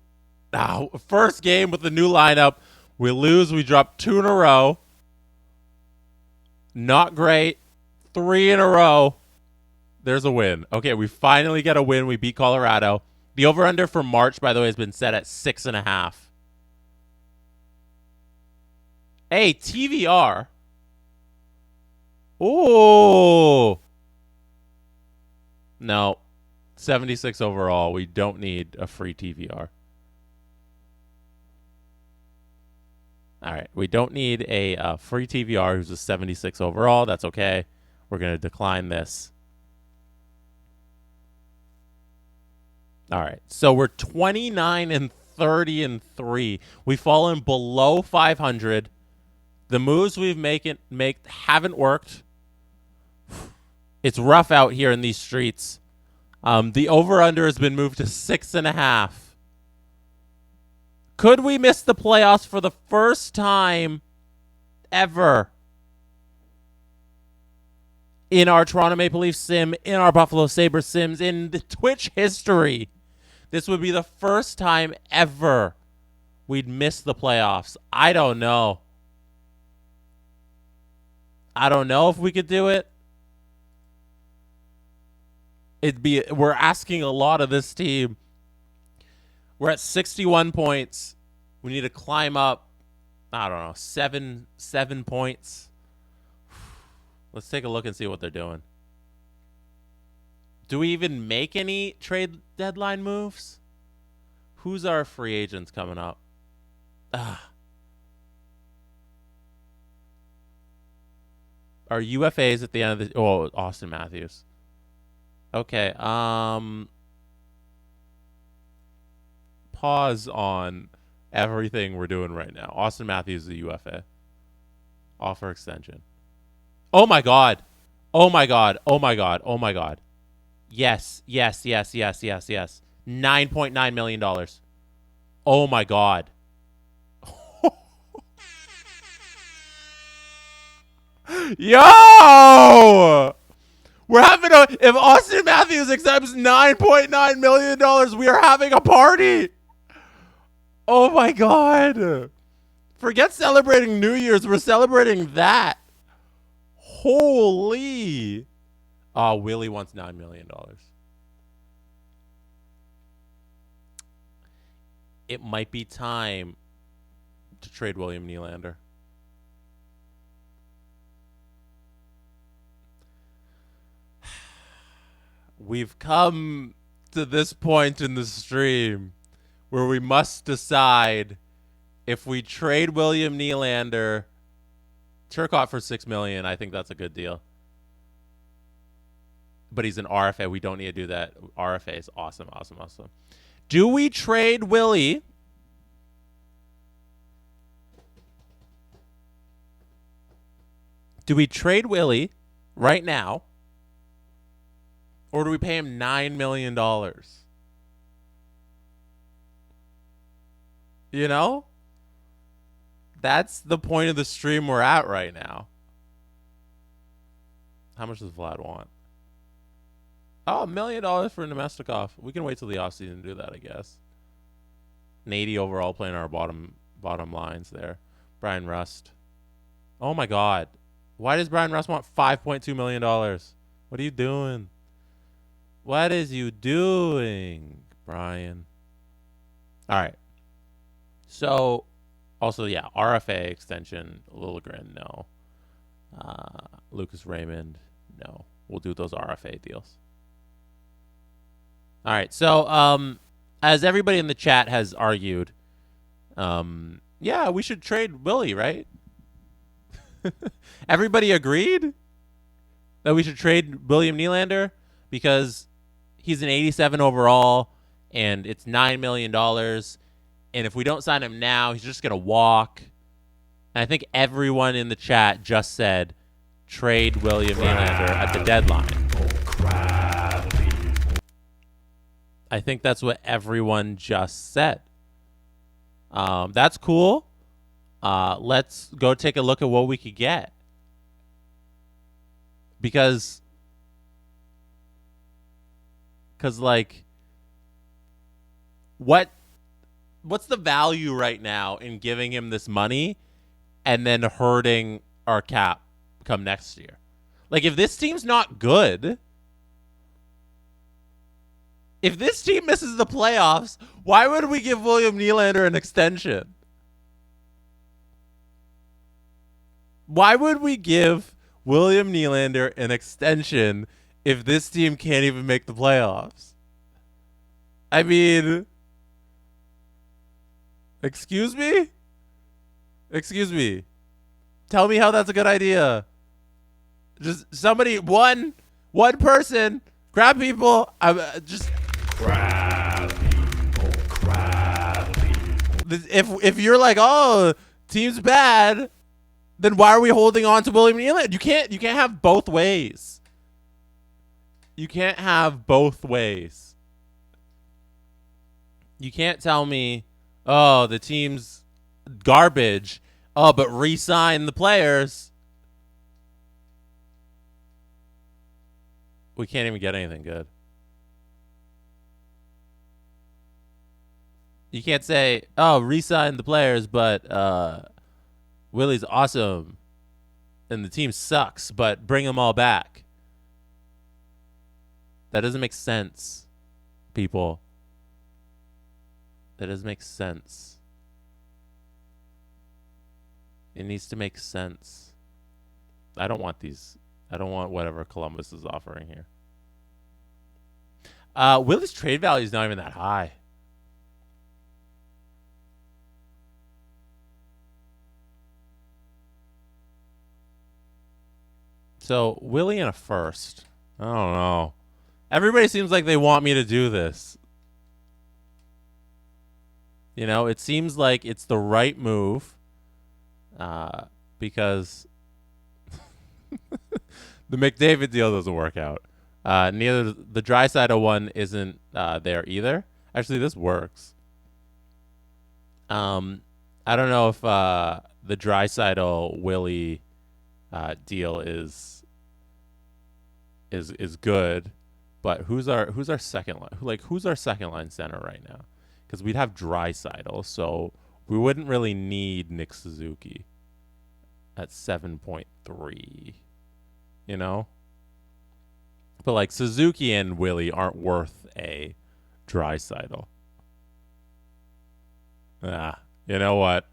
First game with the new lineup. We lose. We drop 2 in a row. Not great. 3 in a row. There's a win. Okay, we finally get a win. We beat Colorado. The over-under for March, by the way, has been set at 6.5. Hey, TVR. Ooh. No. 76 overall. We don't need a free TVR. All right. We don't need a free TVR who's a 76 overall. That's okay. We're going to decline this. All right. So we're 29 and 30 and 3. We've fallen below 500. The moves we've make haven't worked. It's rough out here in these streets. The over-under has been moved to 6.5. Could we miss the playoffs for the first time ever in our Toronto Maple Leafs sim, in our Buffalo Sabres sims, in the Twitch history? This would be the first time ever we'd miss the playoffs. I don't know. I don't know if we could do it. We're asking a lot of this team. We're at 61 points. We need to climb up, I don't know, 7 points. Let's take a look and see what they're doing. Do we even make any trade deadline moves? Who's our free agents coming up? Our UFAs at the end of the... Oh, Austin Matthews. Okay, pause on everything we're doing right now. Austin Matthews is a UFA. Offer extension. Oh my god. Oh my god. Oh my god. Oh my god. Yes. $9.9 million. Oh my god. Yo! We're having if Austin Matthews accepts $9.9 million, we are having a party. Oh my god. Forget celebrating New Year's. We're celebrating that. Holy. Willie wants $9 million. It might be time to trade William Nylander. We've come to this point in the stream where we must decide if we trade William Nylander, Turcotte for $6 million. I think that's a good deal. But he's an RFA. We don't need to do that. RFA is awesome. Do we trade Willie? Do we trade Willie right now? Or do we pay him $9 million? You know? That's the point of the stream we're at right now. How much does Vlad want? Oh, $1 million for Nemestikov. We can wait till the offseason to do that, I guess. An 80 overall playing our bottom lines there. Brian Rust. Oh, my God. Why does Brian Rust want $5.2 million? What are you doing? What is you doing, Brian? All right. So, also, yeah, RFA extension, Liljegren, no. Lucas Raymond, no. We'll do those RFA deals. All right. So, as everybody in the chat has argued, yeah, we should trade Willie, right? Everybody agreed? that we should trade William Nylander because he's an 87 overall and it's $9 million. And if we don't sign him now, he's just going to walk. And I think everyone in the chat just said trade William Nylander at the deadline. I think that's what everyone just said. That's cool. Let's go take a look at what we could get. Because like, what's the value right now in giving him this money and then hurting our cap come next year? Like, if this team's not good, if this team misses the playoffs, why would we give William Nylander an extension? Why would we give William Nylander an extension if this team can't even make the playoffs? I mean, excuse me? Excuse me. Tell me how that's a good idea. Just somebody, one person, grab people. Just Grab people. if you're like, oh, team's bad, then why are we holding on to William Nylander? You can't have both ways. You can't have both ways. You can't tell me, oh, the team's garbage. Oh, but re-sign the players. We can't even get anything good. You can't say, oh, re-sign the players, but Willie's awesome and the team sucks, but bring them all back. That doesn't make sense, people. That doesn't make sense. It needs to make sense. I don't want whatever Columbus is offering here. Willie's trade value is not even that high. So, Willie in a first. I don't know. Everybody seems like they want me to do this. You know, it seems like it's the right move. Because the McDavid deal doesn't work out. Neither the Draisaitl one isn't there either. Actually, this works. I don't know if the Draisaitl Willie deal is good, but who's our second line? Who's our second line center right now? Because we'd have Draisaitl, so we wouldn't really need Nick Suzuki at 7.3. You know? But like Suzuki and Willie aren't worth a Draisaitl. You know what?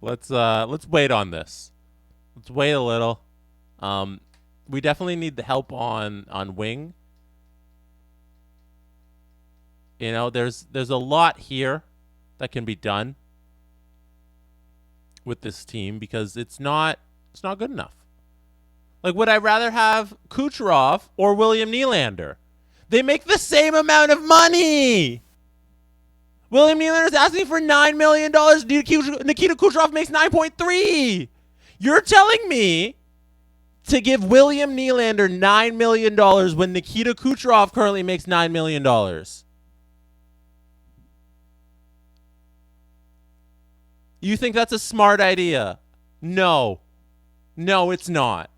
Let's wait on this. Let's wait a little. We definitely need the help on wing. You know, there's a lot here that can be done with this team because it's not good enough. Like, would I rather have Kucherov or William Nylander? They make the same amount of money. William Nylander is asking for $9 million. Nikita Kucherov makes 9.3. You're telling me to give William Nylander $9 million when Nikita Kucherov currently makes $9 million. You think that's a smart idea? No. No, it's not.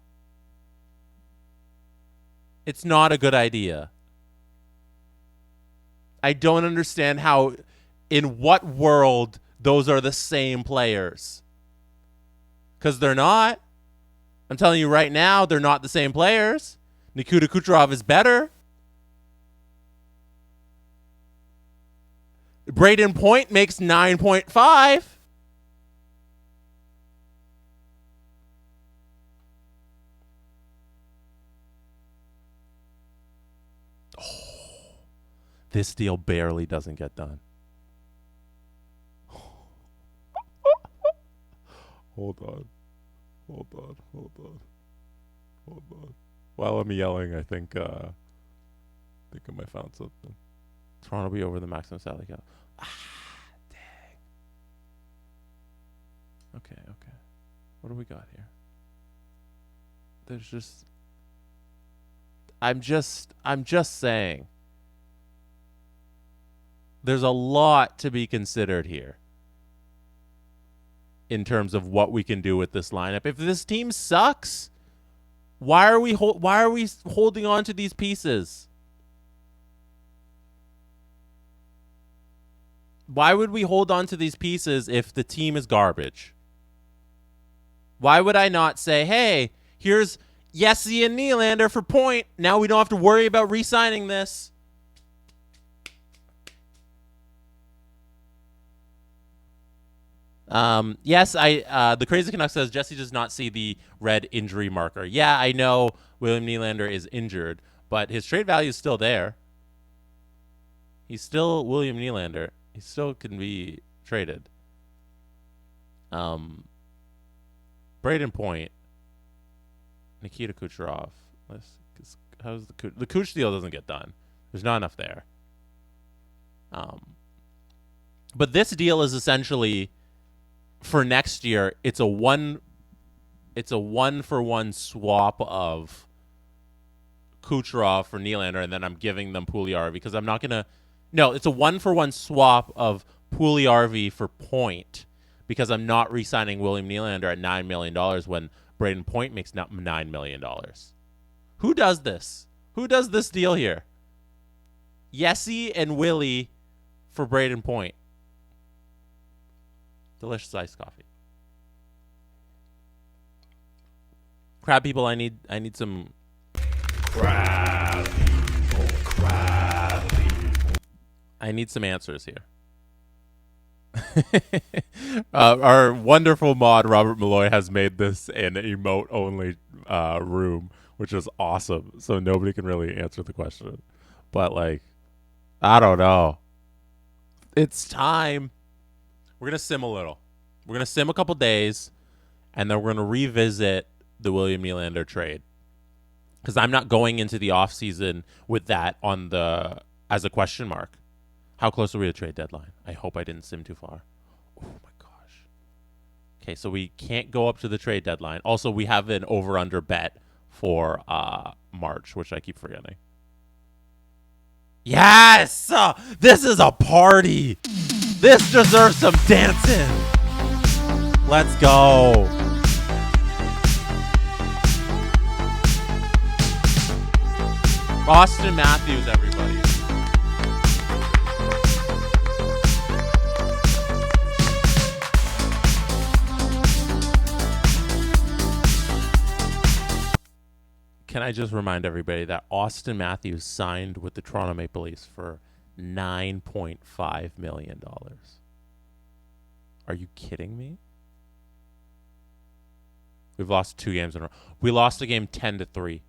It's not a good idea. I don't understand how, in what world, those are the same players. Because they're not. I'm telling you right now, they're not the same players. Nikita Kucherov is better. Braden Point makes 9.5. This deal barely doesn't get done. Hold on. Hold on. While I'm yelling, I think I might have found something. Toronto be over the maximum salary cap. Dang. Okay. What do we got here? There's just I'm just saying. There's a lot to be considered here in terms of what we can do with this lineup. If this team sucks, why are we holding on to these pieces? Why would we hold on to these pieces if the team is garbage? Why would I not say, hey, here's Yessi and Nylander for point. Now we don't have to worry about re-signing this. Yes, the Crazy Canuck says Jesse does not see the red injury marker. Yeah, I know William Nylander is injured, but his trade value is still there. He's still William Nylander. He still can be traded. Braden Point, Nikita Kucherov. How's the Kuch deal doesn't get done? There's not enough there. But this deal is essentially for next year. It's a one for one swap of Kucherov for Nylander, and then I'm giving them Puljujärvi because I'm not gonna. No, it's a 1-for-1 swap of Puljujärvi for Point because I'm not re-signing William Nylander at $9 million when Braden Point makes $9 million. Who does this? Who does this deal here? Yessi and Willie for Braden Point. Delicious iced coffee. Crab people, I need some Crab people. I need some answers here. Our wonderful mod, Robert Malloy, has made this an emote-only room, which is awesome. So nobody can really answer the question. But, I don't know. It's time. We're going to sim a little. We're going to sim a couple days, and then we're going to revisit the William Nylander trade. Because I'm not going into the offseason with that as a question mark. How close are we to trade deadline? I hope I didn't sim too far. Oh, my gosh. Okay, so we can't go up to the trade deadline. Also, we have an over-under bet for March, which I keep forgetting. Yes! This is a party! This deserves some dancing! Let's go! Austin Matthews, everybody. Can I just remind everybody that Austin Matthews signed with the Toronto Maple Leafs for $9.5 million. Are you kidding me? We've lost 2 games in a row. We lost a game 10-3.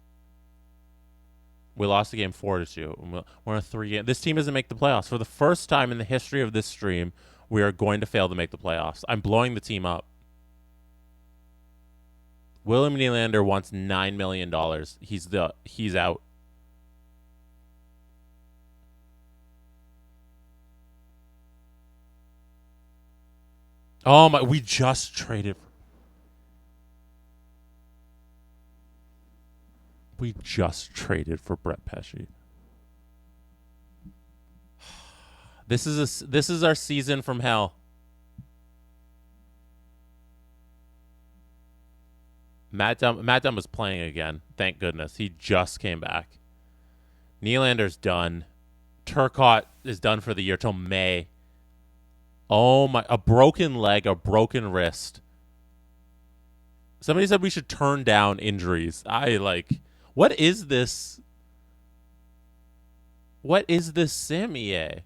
We lost a game 4-2. We're on a 3 game. This team doesn't make the playoffs. For the first time in the history of this stream, we are going to fail to make the playoffs. I'm blowing the team up. William Nylander wants $9 million. He's out. Oh my! We just traded. We just traded for Brett Pesce. This is our season from hell. Matt Dunn was playing again. Thank goodness. He just came back. Nylander's done. Turcotte is done for the year till May. Oh my! A broken leg, a broken wrist. Somebody said we should turn down injuries. What is this? What is this sim, EA?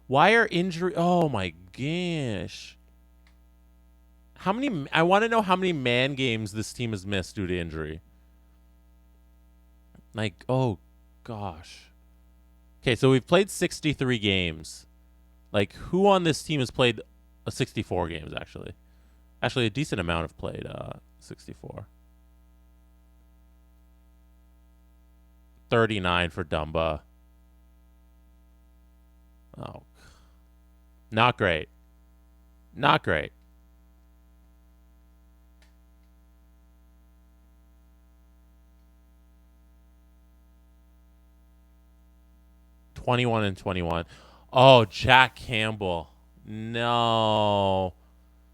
Why are injury? Oh my gosh! I want to know how many man games this team has missed due to injury. Oh gosh. Okay, so we've played 63 games. Who on this team has played 64 games, actually? Actually, a decent amount have played 64. 39 for Dumba. Oh, not great. Not great. $21 and $21. Oh, Jack Campbell. No.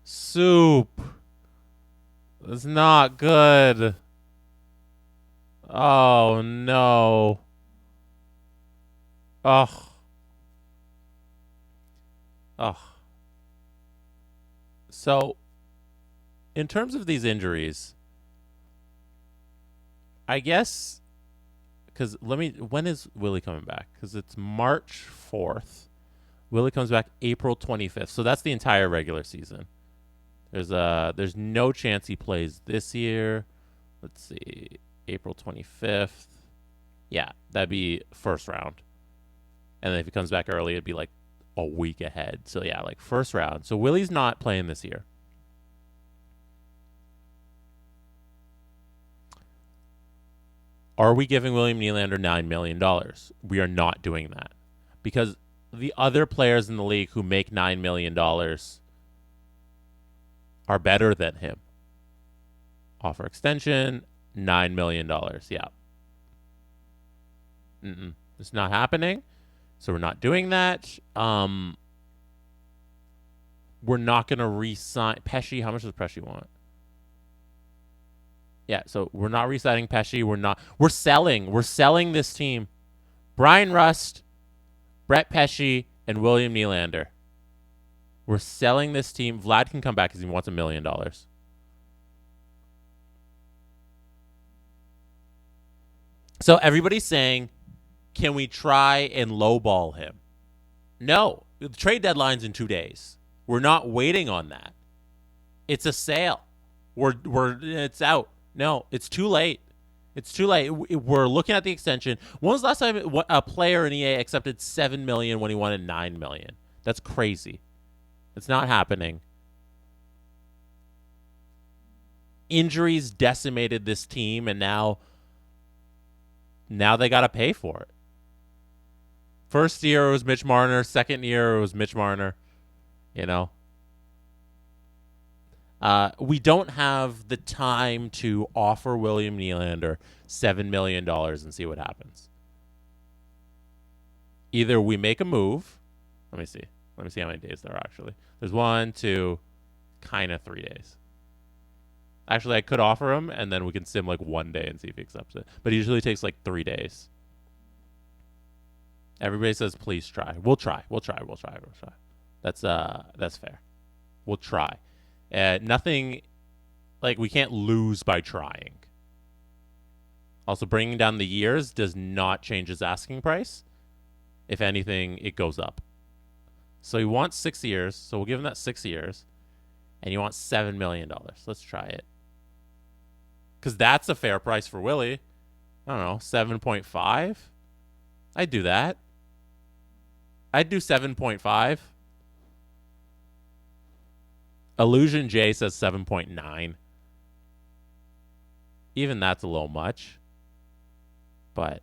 Soup. It's not good. Oh, no. Ugh. Ugh. So, in terms of these injuries, I guess, because when is Willie coming back? Because it's March 4th. Willie comes back April 25th. So that's the entire regular season. There's no chance he plays this year. Let's see. April 25th. Yeah, that'd be first round. And then if he comes back early, it'd be like a week ahead. So yeah, like first round. So Willie's not playing this year. Are we giving William Nylander $9 million? We are not doing that. Because the other players in the league who make $9 million are better than him. Offer extension, $9 million. Yeah. It's not happening. So we're not doing that. We're not going to re-sign Pesci. How much does Pesci want? Yeah, so we're not re-signing Pesci. We're selling. We're selling this team. Brian Rust, Brett Pesci, and William Nylander. We're selling this team. Vlad can come back because he wants $1 million. So everybody's saying, can we try and lowball him? No. The trade deadline's in 2 days. We're not waiting on that. It's a sale. It's out. No, it's too late. It's too late. We're looking at the extension. When was the last time a player in EA accepted $7 million when he wanted $9 million? That's crazy. It's not happening. Injuries decimated this team, and now they got to pay for it. First year it was Mitch Marner. Second year it was Mitch Marner. You know. We don't have the time to offer William Nylander $7 million and see what happens. Either we make a move. Let me see. Let me see how many days there are actually. There's 1, 2, kind of 3 days. Actually, I could offer him, and then we can sim like 1 day and see if he accepts it. But it usually takes like 3 days. Everybody says, please try. We'll try. That's fair. We'll try. Nothing, like we can't lose by trying. Also, bringing down the years does not change his asking price. If anything, it goes up. So he wants 6 years, so we'll give him that 6 years. And he wants $7 million. Let's try it. Because that's a fair price for Willie. I don't know, 7.5? I'd do that. I'd do 7.5. Illusion J says 7.9. Even that's a little much. But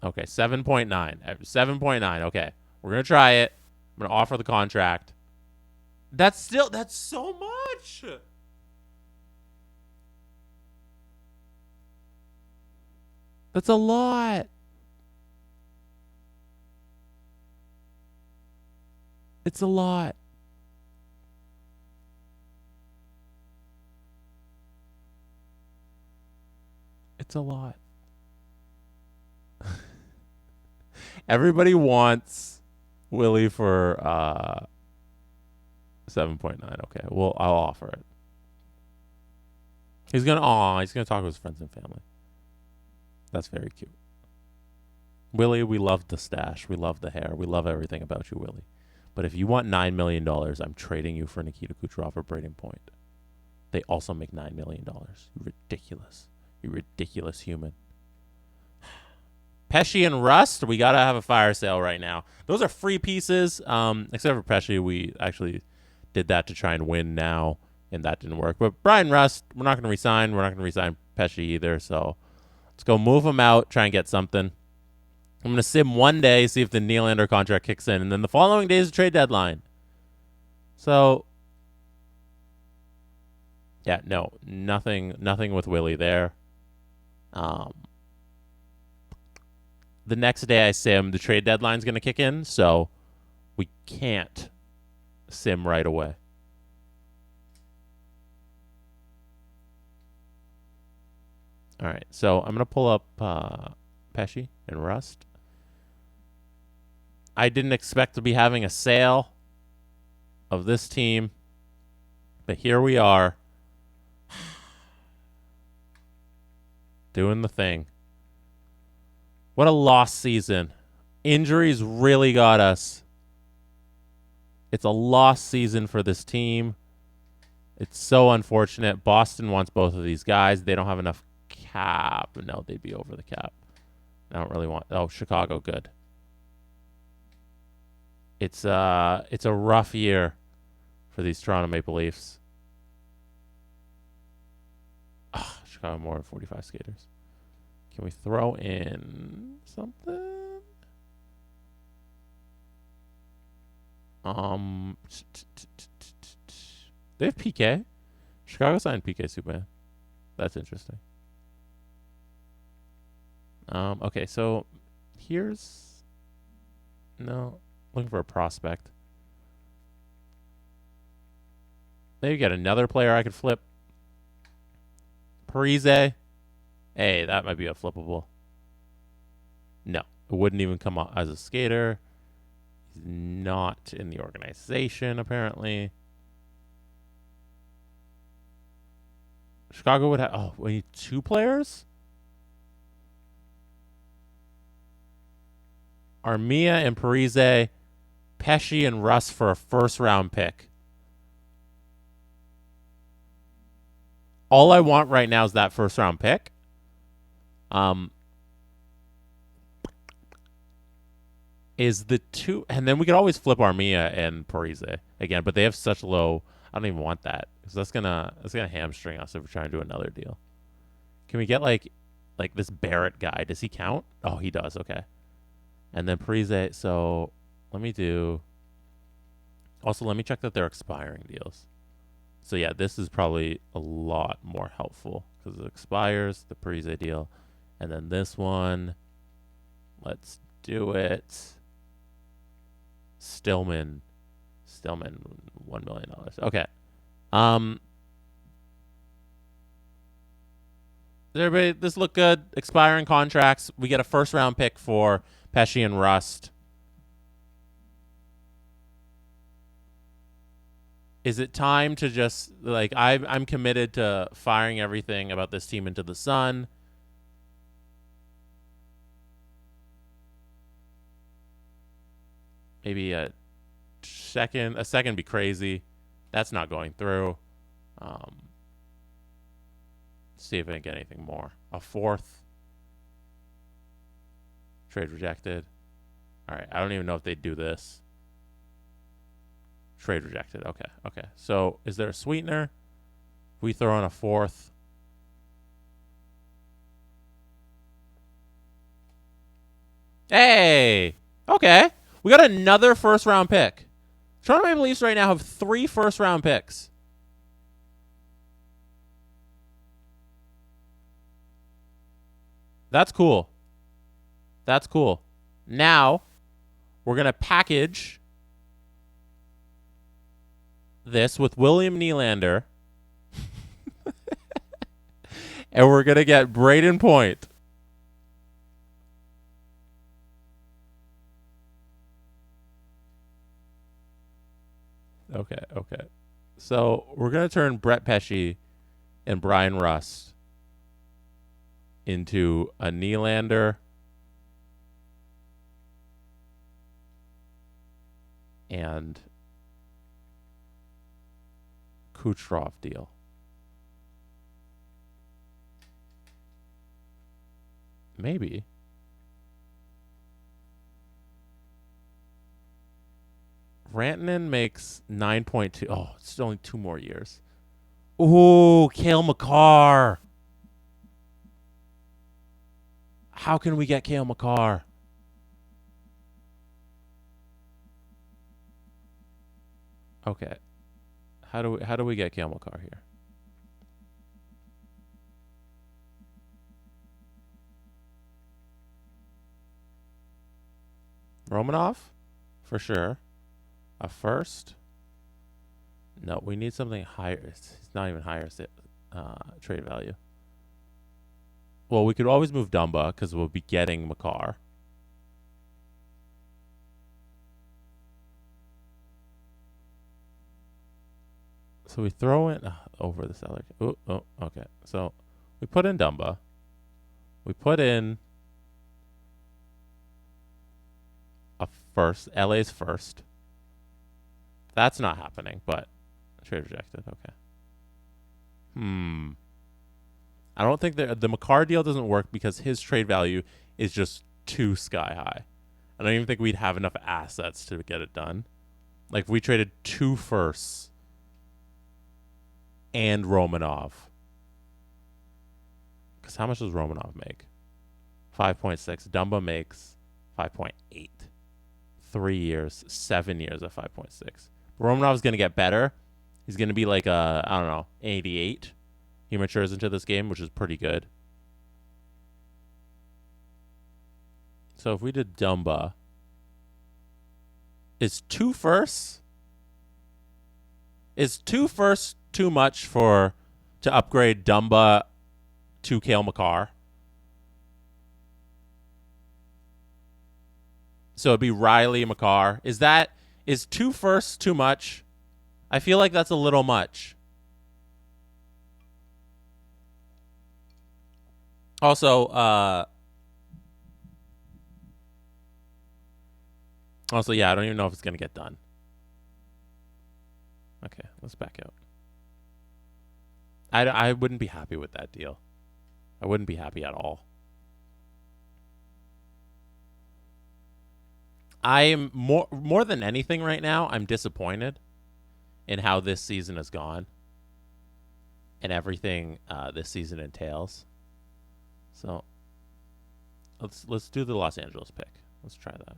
okay, 7.9. 7.9. Okay. We're going to try it. I'm going to offer the contract. That's so much. That's a lot. It's a lot. It's a lot. Everybody wants Willie for 7.9. Okay. Well, I'll offer it. He's gonna talk to his friends and family. That's very cute. Willie, we love the stash. We love the hair. We love everything about you, Willie. But if you want $9 million, I'm trading you for Nikita Kucherov or Braden Point. They also make $9 million. Ridiculous. You ridiculous human. Pesci and Rust, we got to have a fire sale right now. Those are free pieces, except for Pesci. We actually did that to try and win now. and that didn't work. But Brian Rust, we're not going to resign. We're not going to resign Pesce either. So let's go move him out, try and get something. I'm going to sim one day, see if the Nylander contract kicks in, and then the following day is the trade deadline. So, yeah, no, nothing with Willie there. The next day I sim, the trade deadline's going to kick in, so we can't sim right away. All right, so I'm going to pull up Pesce and Rust. I didn't expect to be having a sale of this team, but here we are doing the thing. What a lost season. Injuries really got us. It's a lost season for this team. It's so unfortunate. Boston wants both of these guys. They don't have enough cap. No, they'd be over the cap. I don't really want. Oh, Chicago, good. It's a rough year for these Toronto Maple Leafs. Chicago more than 45 skaters. Can we throw in something? They have PK. Chicago signed PK Subban. That's interesting. Okay, so here's looking for a prospect. Maybe get another player I could flip. Parise. Hey, that might be a flippable. No, it wouldn't even come out as a skater. He's not in the organization, apparently. Chicago would have... Oh, we need 2 players? Armia and Parise, Pesce and Russ for a first-round pick. All I want right now is that first-round pick. Is the 2... And then we could always flip Armia and Parise again, but they have such low... I don't even want that, because that's gonna hamstring us if we're trying to do another deal. Can we get, like this Barrett guy? Does he count? Oh, he does. Okay. And then Parise, so let me do... Also, let me check that they're expiring deals. So, yeah, this is probably a lot more helpful because it expires, the Parise deal. And then this one, let's do it. Stillman, $1 million. Okay. Everybody, this look good. Expiring contracts. We get a first-round pick for Pesce and Rust. Is it time to just, I'm committed to firing everything about this team into the sun? Maybe a second be crazy. That's not going through. See if I can get anything more. A 4th. Trade rejected. All right, I don't even know if they'd do this. Trade rejected. Okay. So is there a sweetener? We throw in a 4th. Hey! Okay. We got another first-round pick. Toronto Maple Leafs right now have 3 first-round picks. That's cool. Now, we're going to package this with William Nylander. And we're going to get Braden Point. Okay. So we're going to turn Brett Pesce and Brian Rust into a Nylander and Kucherov deal. Maybe. Rantanen makes 9.2. Oh, it's only 2 more years. Ooh, Cale Makar. How can we get Cale Makar? Okay. How do we get Cale Makar here? Romanov? For sure. A first? No, we need something higher. It's not even higher trade value. Well, we could always move Dumba because we'll be getting Makar. So we throw in over the salary. Oh, okay. So we put in Dumba. We put in a first. LA's first. That's not happening, but trade rejected. Okay. I don't think the Makar deal doesn't work because his trade value is just too sky high. I don't even think we'd have enough assets to get it done. Like if we traded 2 firsts and Romanov. Because how much does Romanov make? 5.6. Dumba makes 5.8. 3 years, 7 years at 5.6. Romanov's going to get better. He's going to be like I don't know, 88. He matures into this game, which is pretty good. So if we did Dumba, is 2 firsts? Is 2 firsts too much to upgrade Dumba to Cale Makar? So it'd be Riley Makar. Is 2 firsts too much? I feel like that's a little much. Also, yeah, I don't even know if it's going to get done. Okay, let's back out. I wouldn't be happy with that deal. I wouldn't be happy at all. I am more than anything right now, I'm disappointed in how this season has gone and everything this season entails. So let's do the Los Angeles pick. Let's try that.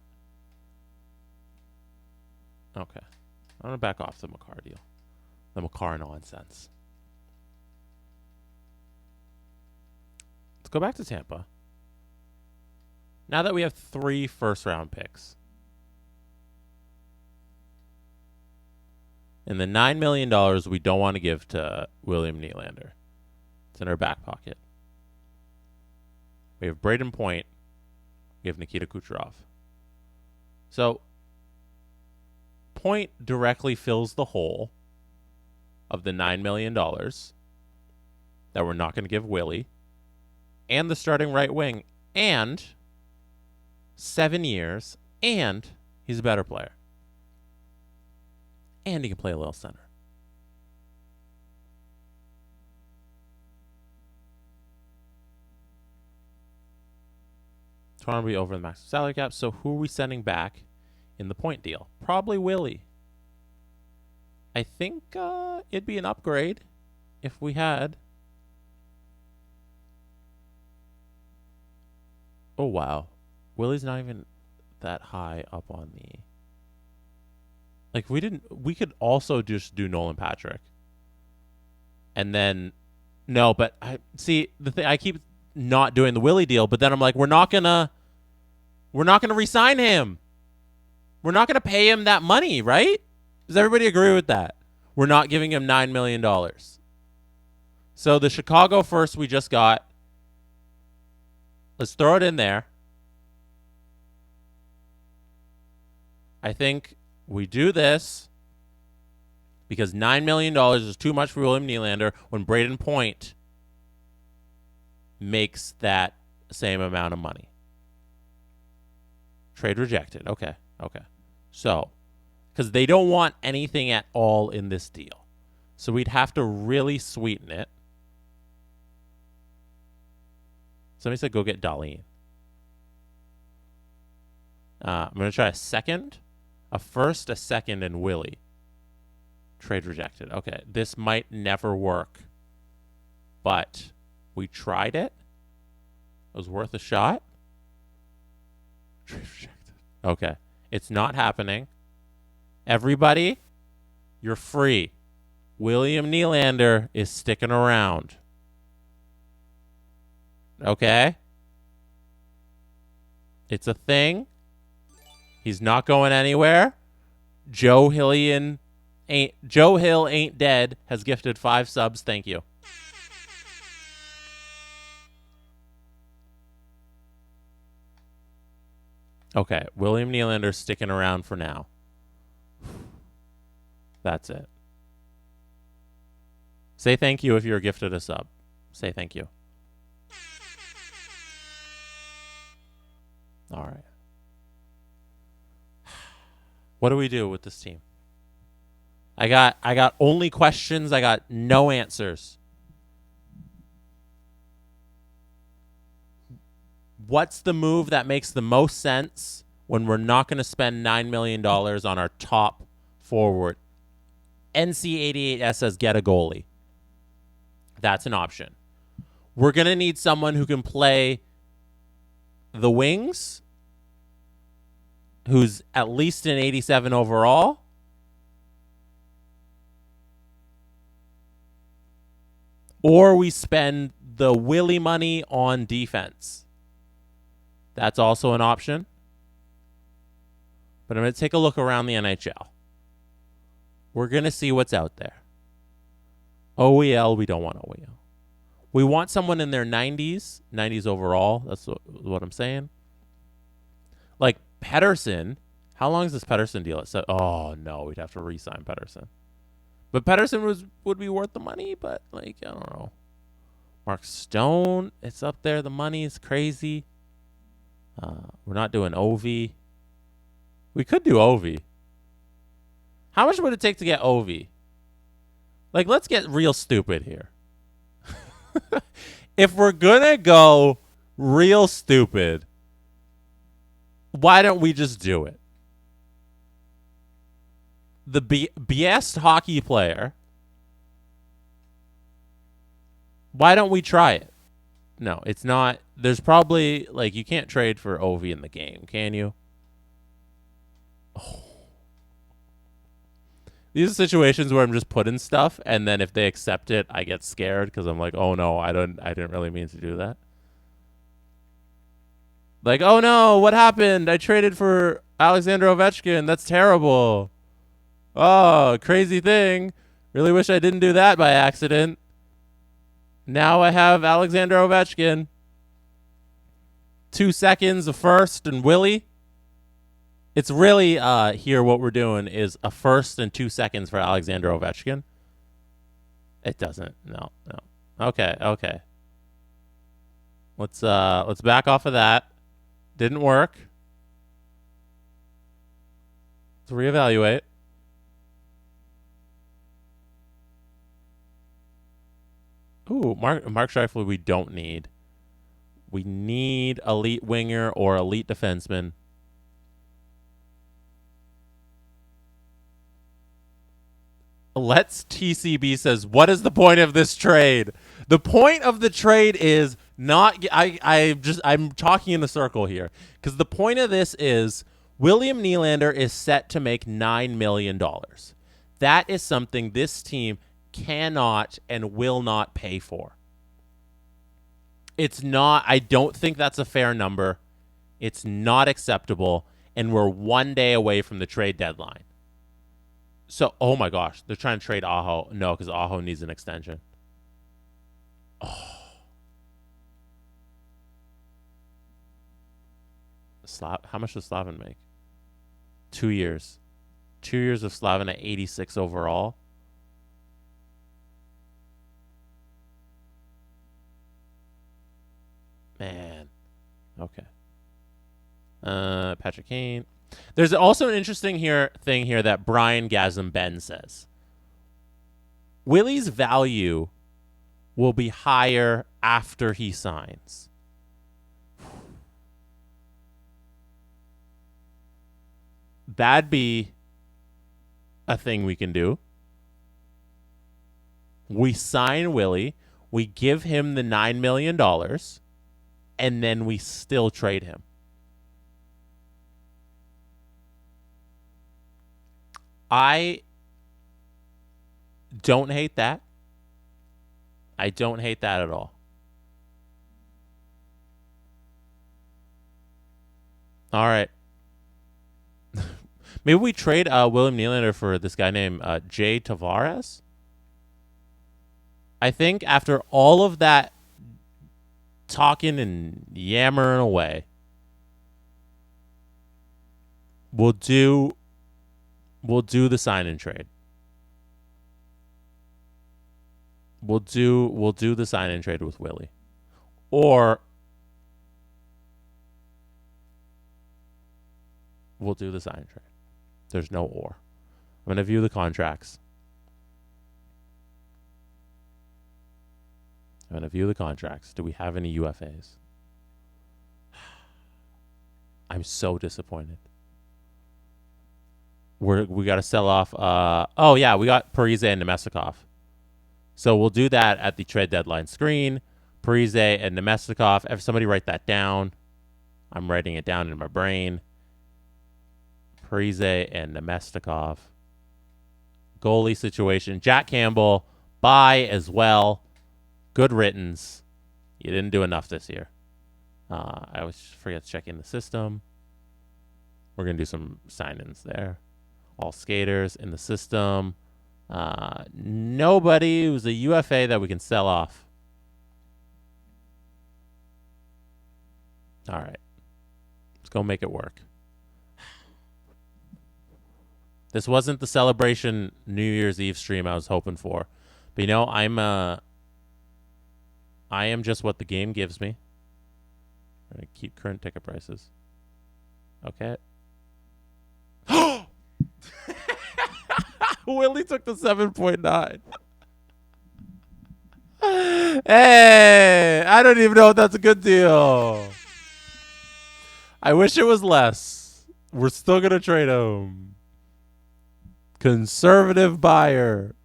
Okay. I'm going to back off the Makar deal. The Makar nonsense. Let's go back to Tampa. Now that we have 3 first-round picks. And the $9 million we don't want to give to William Nylander. It's in our back pocket. We have Braden Point. We have Nikita Kucherov. So, Point directly fills the hole of the $9 million that we're not going to give Willie, and the starting right wing, and 7 years, and he's a better player. And he can play a little center. Toronto will be over the max salary cap. So who are we sending back in the Point deal? Probably Willie. I think it'd be an upgrade if we had. Oh, wow. Willie's not even that high up on the... Like, we could also just do Nolan Patrick. And then... No, but I keep not doing the Willie deal, but then I'm like, we're not gonna re-sign him. We're not gonna pay him that money, right? Does everybody agree with that? We're not giving him $9 million. So the Chicago first we just got, let's throw it in there. I think we do this because $9 million is too much for William Nylander when Braden Point makes that same amount of money. Trade rejected. Okay. So, because they don't want anything at all in this deal. So we'd have to really sweeten it. Somebody said go get Darlene. I'm going to try a second, a first, a second, and Willie. Trade rejected. Okay, this might never work, but we tried it. It was worth a shot. Trade rejected. Okay, it's not happening. Everybody, you're free. William Nylander is sticking around. Okay? It's a thing. He's not going anywhere. Joe Hill ain't dead has gifted 5 subs. Thank you. Okay, William Nylander's sticking around for now. That's it. Say thank you if you're gifted a sub. Say thank you. All right. What do we do with this team? I got only questions. I got no answers. What's the move that makes the most sense when we're not going to spend $9 million on our top forward? NC88S says get a goalie. That's an option. We're going to need someone who can play the wings, who's at least an 87 overall. Or we spend the Willie money on defense. That's also an option. But I'm going to take a look around the NHL. We're going to see what's out there. OEL, we don't want OEL. We want someone in their 90s overall. That's what I'm saying. Like Pettersson. How long is this Pettersson deal? Oh, no, we'd have to re-sign Pettersson. But Pettersson would be worth the money, but, like, I don't know. Mark Stone, it's up there. The money is crazy. We're not doing Ovi. We could do Ovi. How much would it take to get Ovi? Like, let's get real stupid here. If we're going to go real stupid, why don't we just do it? The best hockey player. Why don't we try it? No, it's not. There's probably, like, you can't trade for Ovi in the game, can you? Oh. These are situations where I'm just putting stuff, and then if they accept it, I get scared because I'm like, oh no, I didn't really mean to do that. Like, oh no, what happened? I traded for Alexander Ovechkin. That's terrible. Oh, crazy thing. Really wish I didn't do that by accident. Now I have Alexander Ovechkin. 2 seconds, a first, and Willie. It's really here what we're doing is a first and 2 seconds for Alexander Ovechkin. It doesn't. No. Okay. Let's back off of that. Didn't work. Let's reevaluate. Ooh, Mark Scheifele we don't need. We need elite winger or elite defenseman. Let's TCB says, what is the point of this trade? The point of the trade is not. I'm talking in a circle here because the point of this is William Nylander is set to make $9 million. That is something this team cannot and will not pay for. It's not. I don't think that's a fair number. It's not acceptable, and we're 1 day away from the trade deadline. So, oh my gosh, they're trying to trade Aho. No, because Aho needs an extension. Oh. How much does Slavin make? 2 years. 2 years of Slavin at 86 overall. Man. Okay. Patrick Kane. There's also an interesting thing here that Brian Gazem-Ben says. Willie's value will be higher after he signs. That'd be a thing we can do. We sign Willie. We give him the $9 million, and then we still trade him. I don't hate that. I don't hate that at all. All right. Maybe we trade William Nylander for this guy named Jay Tavares. I think after all of that talking and yammering away, we'll do the sign and trade. We'll do the sign and trade with Willie. Or we'll do the sign and trade. There's no or. I'm going to view the contracts. Do we have any UFAs? I'm so disappointed. We got to sell off. Oh, yeah, we got Parise and Nemestikov. So we'll do that at the trade deadline screen. Parise and Nemestikov. If somebody write that down. I'm writing it down in my brain. Parise and Nemestikov. Goalie situation. Jack Campbell, bye as well. Good riddance. You didn't do enough this year. I always forget to check in the system. We're going to do some sign-ins there. All skaters in the system. Nobody who's a UFA that we can sell off. All right. Let's go make it work. This wasn't the celebration New Year's Eve stream I was hoping for. But, I am just what the game gives me. I'm going to keep current ticket prices. Okay. Willie took the 7.9. Hey, I don't even know if that's a good deal. I wish it was less. We're still going to trade him. Conservative buyer.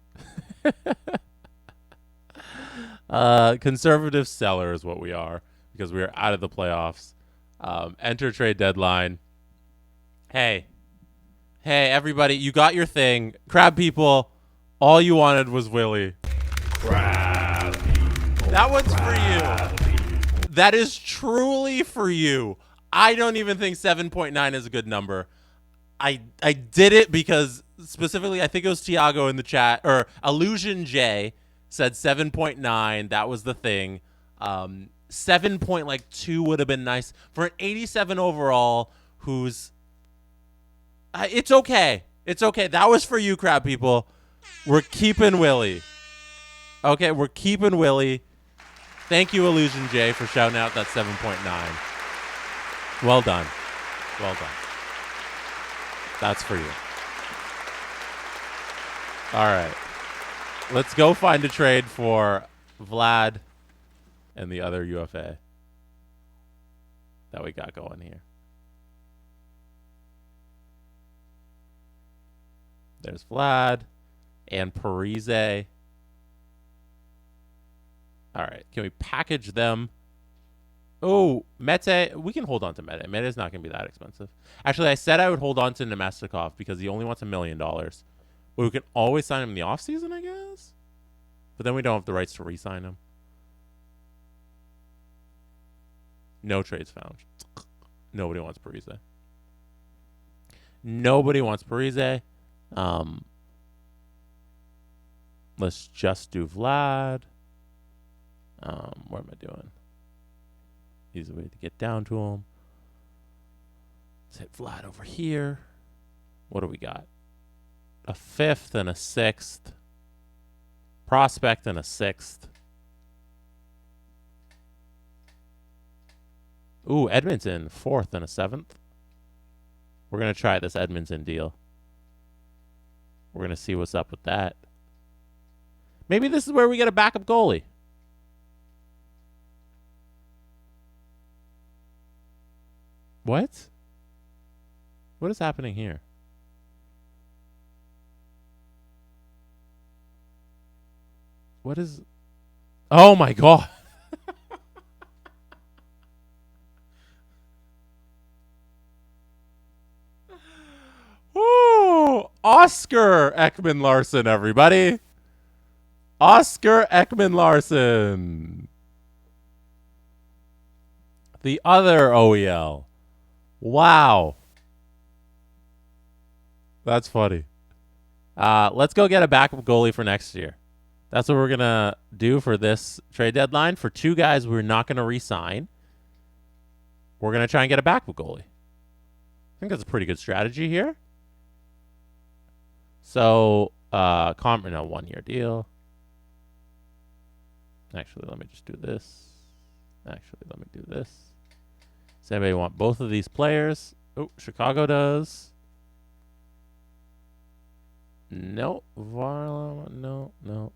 Conservative seller is what we are because we are out of the playoffs. Enter trade deadline. Hey, everybody, you got your thing. Crab people, all you wanted was Willie. Crab people. That one's for you. That is truly for you. I don't even think 7.9 is a good number. I did it because specifically I think it was Tiago in the chat, or Illusion J said 7.9. That was the thing. 7.2 would have been nice for an 87 overall. Who's it's okay. It's okay. That was for you, crab people. We're keeping Willie. Okay, we're keeping Willie. Thank you, Illusion J, for shouting out that 7.9. Well done. Well done. That's for you. All right. Let's go find a trade for Vlad and the other UFA that we got going here. There's Vlad and Parise. All right. Can we package them? Oh, Mete. We can hold on to Mete. Mete's not going to be that expensive. Actually, I said I would hold on to Nemestikov because he only wants $1 million. But we can always sign him in the offseason, I guess. But then we don't have the rights to re-sign him. No trades found. Nobody wants Parise. Nobody wants Parise. Let's just do Vlad. What am I doing? Easy way to get down to him. Let's hit Vlad over here. What do we got? A 5th and a 6th. Prospect and a 6th. Ooh, Edmonton, 4th and a 7th. We're going to try this Edmonton deal. We're going to see what's up with that. Maybe this is where we get a backup goalie. What? What is happening here? What is? Oh my god. Woo! Oscar Ekman Larson, everybody. Oscar Ekman Larson. The other OEL. Wow. That's funny. Let's go get a backup goalie for next year. That's what we're going to do for this trade deadline. For two guys we're not going to re-sign, we're going to try and get a backup goalie. I think that's a pretty good strategy here. So, no, 1-year deal. Actually, let me just do this. Actually, let me do this. Does anybody want both of these players? Oh, Chicago does. No. Varlam, no.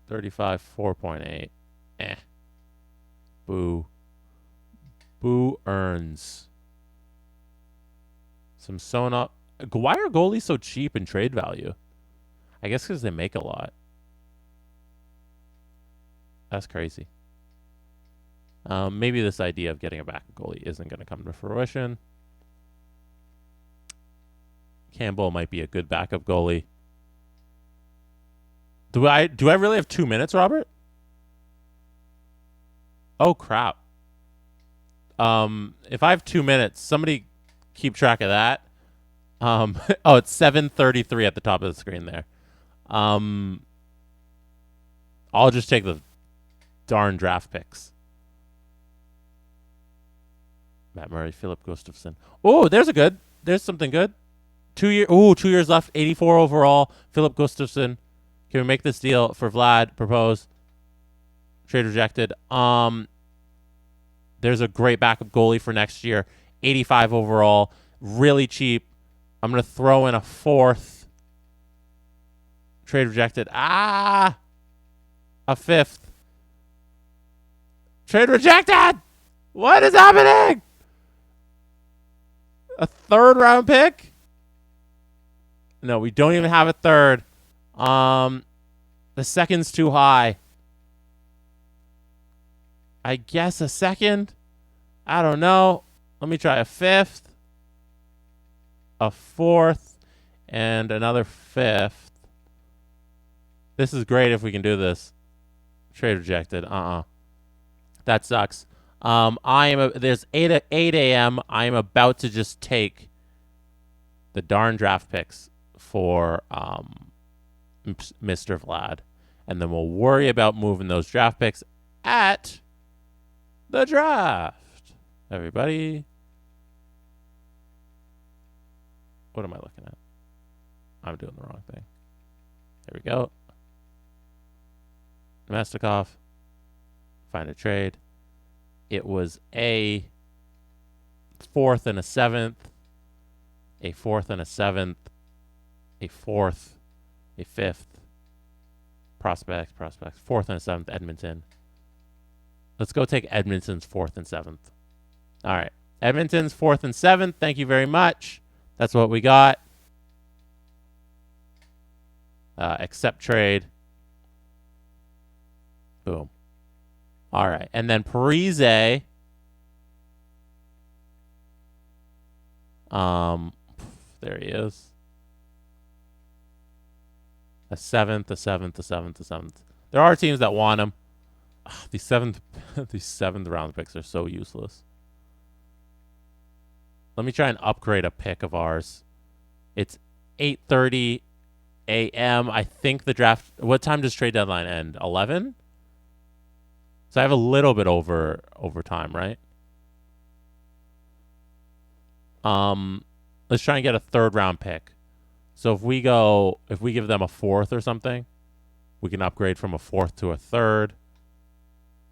35, 4.8. Boo. Boo earns. Some sewn up. Why are goalies so cheap in trade value? I guess because they make a lot. That's crazy. Maybe this idea of getting a backup goalie isn't going to come to fruition. Campbell might be a good backup goalie. Do I really have 2 minutes, Robert? Oh crap. If I have 2 minutes, somebody keep track of that. Oh, it's 7:33 at the top of the screen there. I'll just take the darn draft picks. Matt Murray, Philip Gustafson. Oh, there's something good. 2 years left, 84 overall. Philip Gustafson. Can we make this deal for Vlad? Propose. Trade rejected. There's a great backup goalie for next year. 85 overall. Really cheap. I'm going to throw in a 4th. Trade rejected. A 5th. Trade rejected! What is happening? A 3rd round pick? No, we don't even have a 3rd. The 2nd's too high. I guess a 2nd? I don't know. Let me try a 5th. A 4th. And another 5th. This is great if we can do this. Trade rejected. That sucks. There's 8 a.m. I am about to just take the darn draft picks for Mr. Vlad. And then we'll worry about moving those draft picks at the draft. Everybody. What am I looking at? I'm doing the wrong thing. There we go. Domestikov. Find a trade. It was a 4th and a 7th. A 4th and a 7th. A 4th. A 5th. Prospects. 4th and a 7th, Edmonton. Let's go take Edmonton's 4th and 7th. All right. Edmonton's 4th and 7th. Thank you very much. That's what we got. Accept trade. Boom. All right. And then Parise. There he is. A 7th, a 7th, a 7th, a 7th. There are teams that want him. These 7th round picks are so useless. Let me try and upgrade a pick of ours. It's 8:30 a.m. I think the draft. What time does trade deadline end? 11. So I have a little bit over time, right? Let's try and get a 3rd round pick. So if we give them a 4th or something, we can upgrade from a 4th to a 3rd.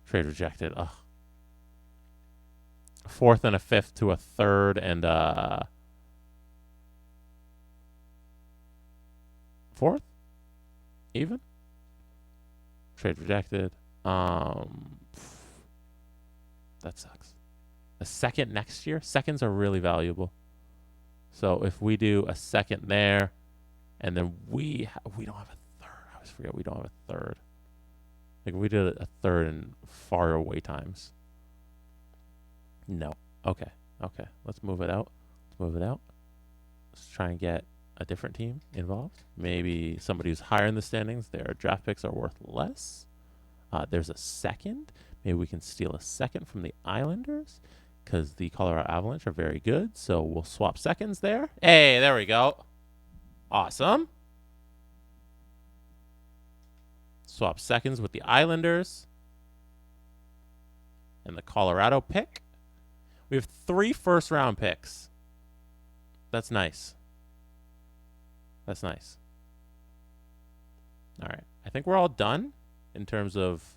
Trade rejected. Ugh. A 4th and a 5th to a 3rd and 4th? Even? Trade rejected. That sucks. A 2nd next year? 2nds are really valuable. So if we do a 2nd there, and then we don't have a 3rd. I I forget we don't have a third. Like we did a third in far away times. No. Okay. Let's move it out. Let's try and get a different team involved. Maybe somebody who's higher in the standings. Their draft picks are worth less. There's a second. Maybe we can steal a second from the Islanders because the Colorado Avalanche are very good. So we'll swap seconds there. Hey, there we go. Awesome. Swap seconds with the Islanders and the Colorado pick. We have 3 first-round picks. That's nice. All right. I think we're all done in terms of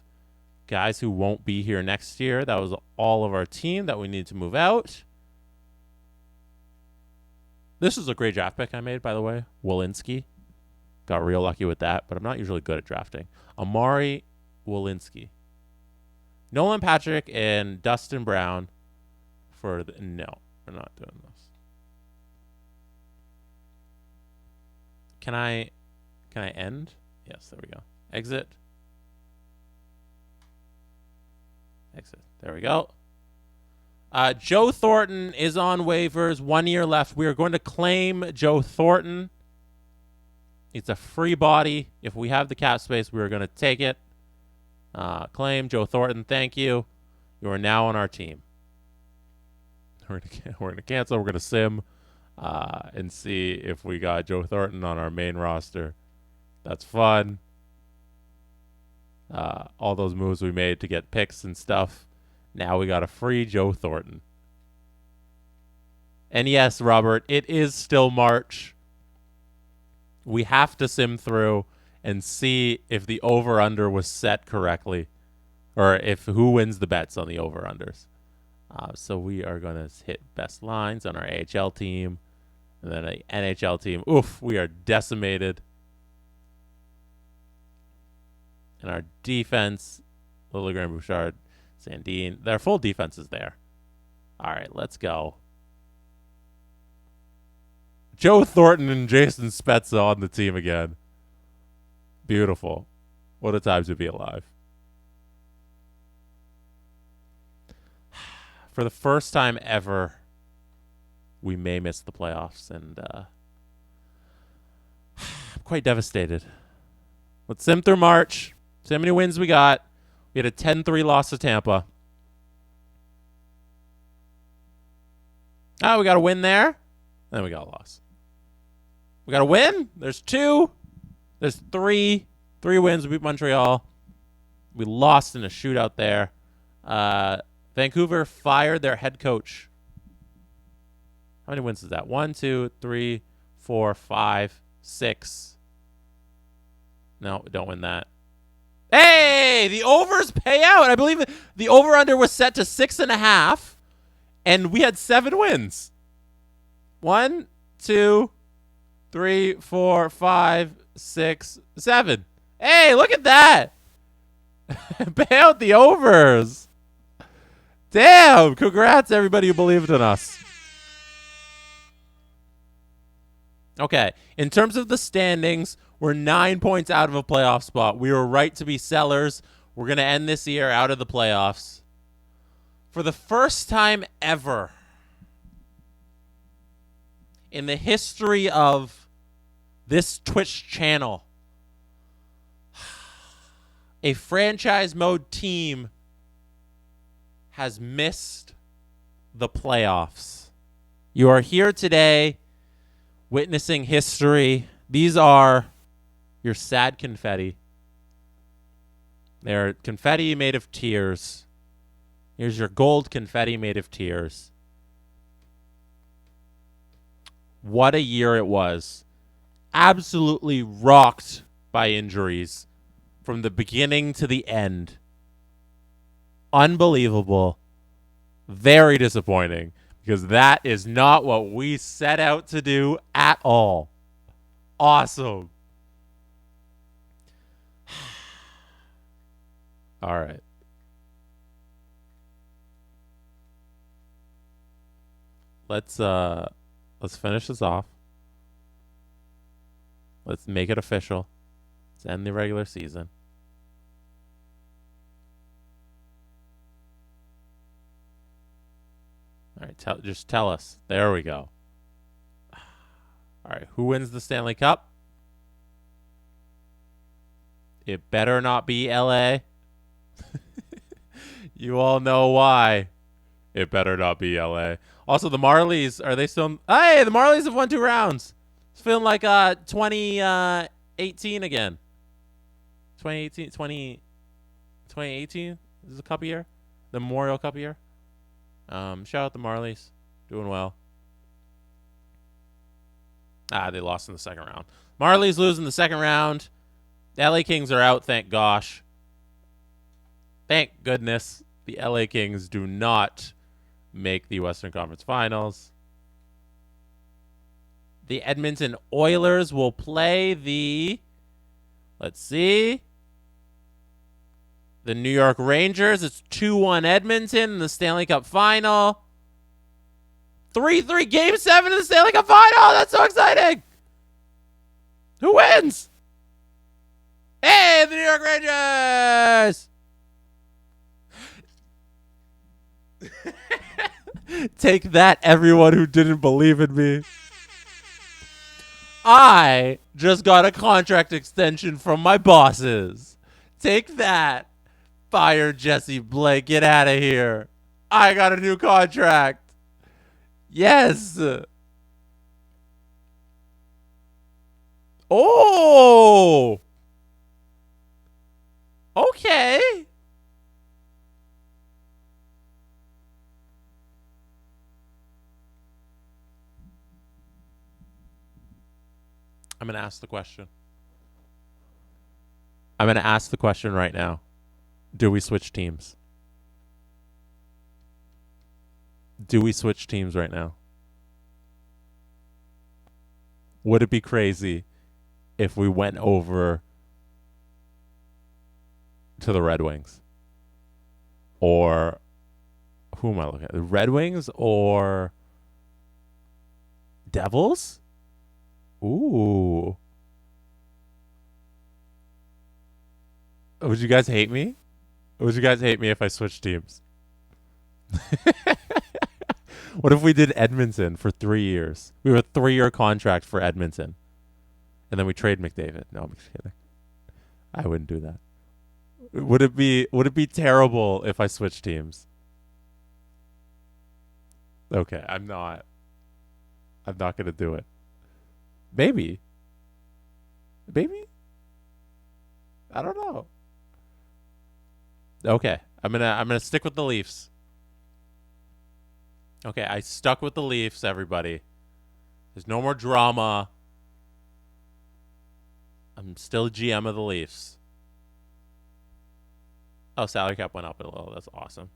guys who won't be here next year. That was all of our team that we need to move out. This is a great draft pick I made, by the way. Walensky. Got real lucky with that, but I'm not usually good at drafting. Amari Walensky. Nolan Patrick and Dustin Brown for the... No, we're not doing this. Can I end? Yes, there we go. Exit. There we go. Joe Thornton is on waivers. 1 year left. We are going to claim Joe Thornton. It's a free body. If we have the cap space, we are going to take it. Claim Joe Thornton. Thank you. You are now on our team. We're going to cancel. We're going to sim and see if we got Joe Thornton on our main roster. That's fun. All those moves we made to get picks and stuff. Now we got a free Joe Thornton. And yes, Robert, it is still March. We have to sim through and see if the over-under was set correctly or if who wins the bets on the over-unders. So we are going to hit best lines on our AHL team and then an NHL team. Oof, we are decimated. And our defense, Liljegren, Bouchard, Sandin, their full defense is there. All right, let's go. Joe Thornton and Jason Spezza on the team again. Beautiful. What a time to be alive. For the first time ever, we may miss the playoffs, and I'm quite devastated. Let's sim through March. See how many wins we got. We had a 10-3 loss to Tampa. We got a win there. Then we got a loss. We got a win. There's 2. There's 3. 3 wins. We beat Montreal. We lost in a shootout there. Vancouver fired their head coach. How many wins is that? 1, 2, 3, 4, 5, 6. No, don't win that. Hey, the overs pay out. I believe the over-under was set to 6.5, and we had 7 wins. 1, 2, 3, 4, 5, 6, 7. Hey, look at that. Pay out the overs. Damn. Congrats, everybody who believed in us. Okay. In terms of the standings, we're 9 points out of a playoff spot. We were right to be sellers. We're going to end this year out of the playoffs. For the first time ever in the history of this Twitch channel, a franchise mode team has missed the playoffs. You are here today witnessing history. These are your sad confetti. They're confetti made of tears. Here's your gold confetti made of tears. What a year it was. Absolutely rocked by injuries from the beginning to the end. Unbelievable. Very disappointing because that is not what we set out to do at all. Awesome. All right. Let's finish this off. Let's make it official. Let's end the regular season. All right, just tell us. There we go. All right, who wins the Stanley Cup? It better not be LA. You all know why. It better not be LA. Also, the Marlies, are they still... Hey, the Marlies have won 2 rounds. It's feeling like 2018 again. 2018 is the cup year? The Memorial Cup year? Shout out the Marlies. Doing well. They lost in the second round. Marlies lose in the second round. The LA Kings are out, thank gosh. Thank goodness the LA Kings do not make the Western Conference Finals. The Edmonton Oilers will play the... Let's see. The New York Rangers. It's 2-1 Edmonton in the Stanley Cup Final. 3-3 Game 7 in the Stanley Cup Final. That's so exciting. Who wins? Hey, the New York Rangers. Take that, everyone who didn't believe in me. I just got a contract extension from my bosses. Take that. Fire Jesse Blake. Get out of here. I got a new contract. Yes. Oh. Okay. I'm going to ask the question. I'm going to ask the question right now. Do we switch teams? Do we switch teams right now? Would it be crazy if we went over to the Red Wings? Or who am I looking at? The Red Wings or Devils? Ooh. Would you guys hate me? Would you guys hate me if I switched teams? What if we did Edmonton for 3 years? We have a 3-year contract for Edmonton. And then we trade McDavid. No, I'm just kidding. I wouldn't do that. Would it be terrible if I switched teams? Okay, I'm not going to do it. Maybe. I don't know. Okay, I'm gonna stick with the Leafs. Okay, I stuck with the Leafs, everybody. There's no more drama. I'm still GM of the Leafs. Oh, salary cap went up a little. That's awesome.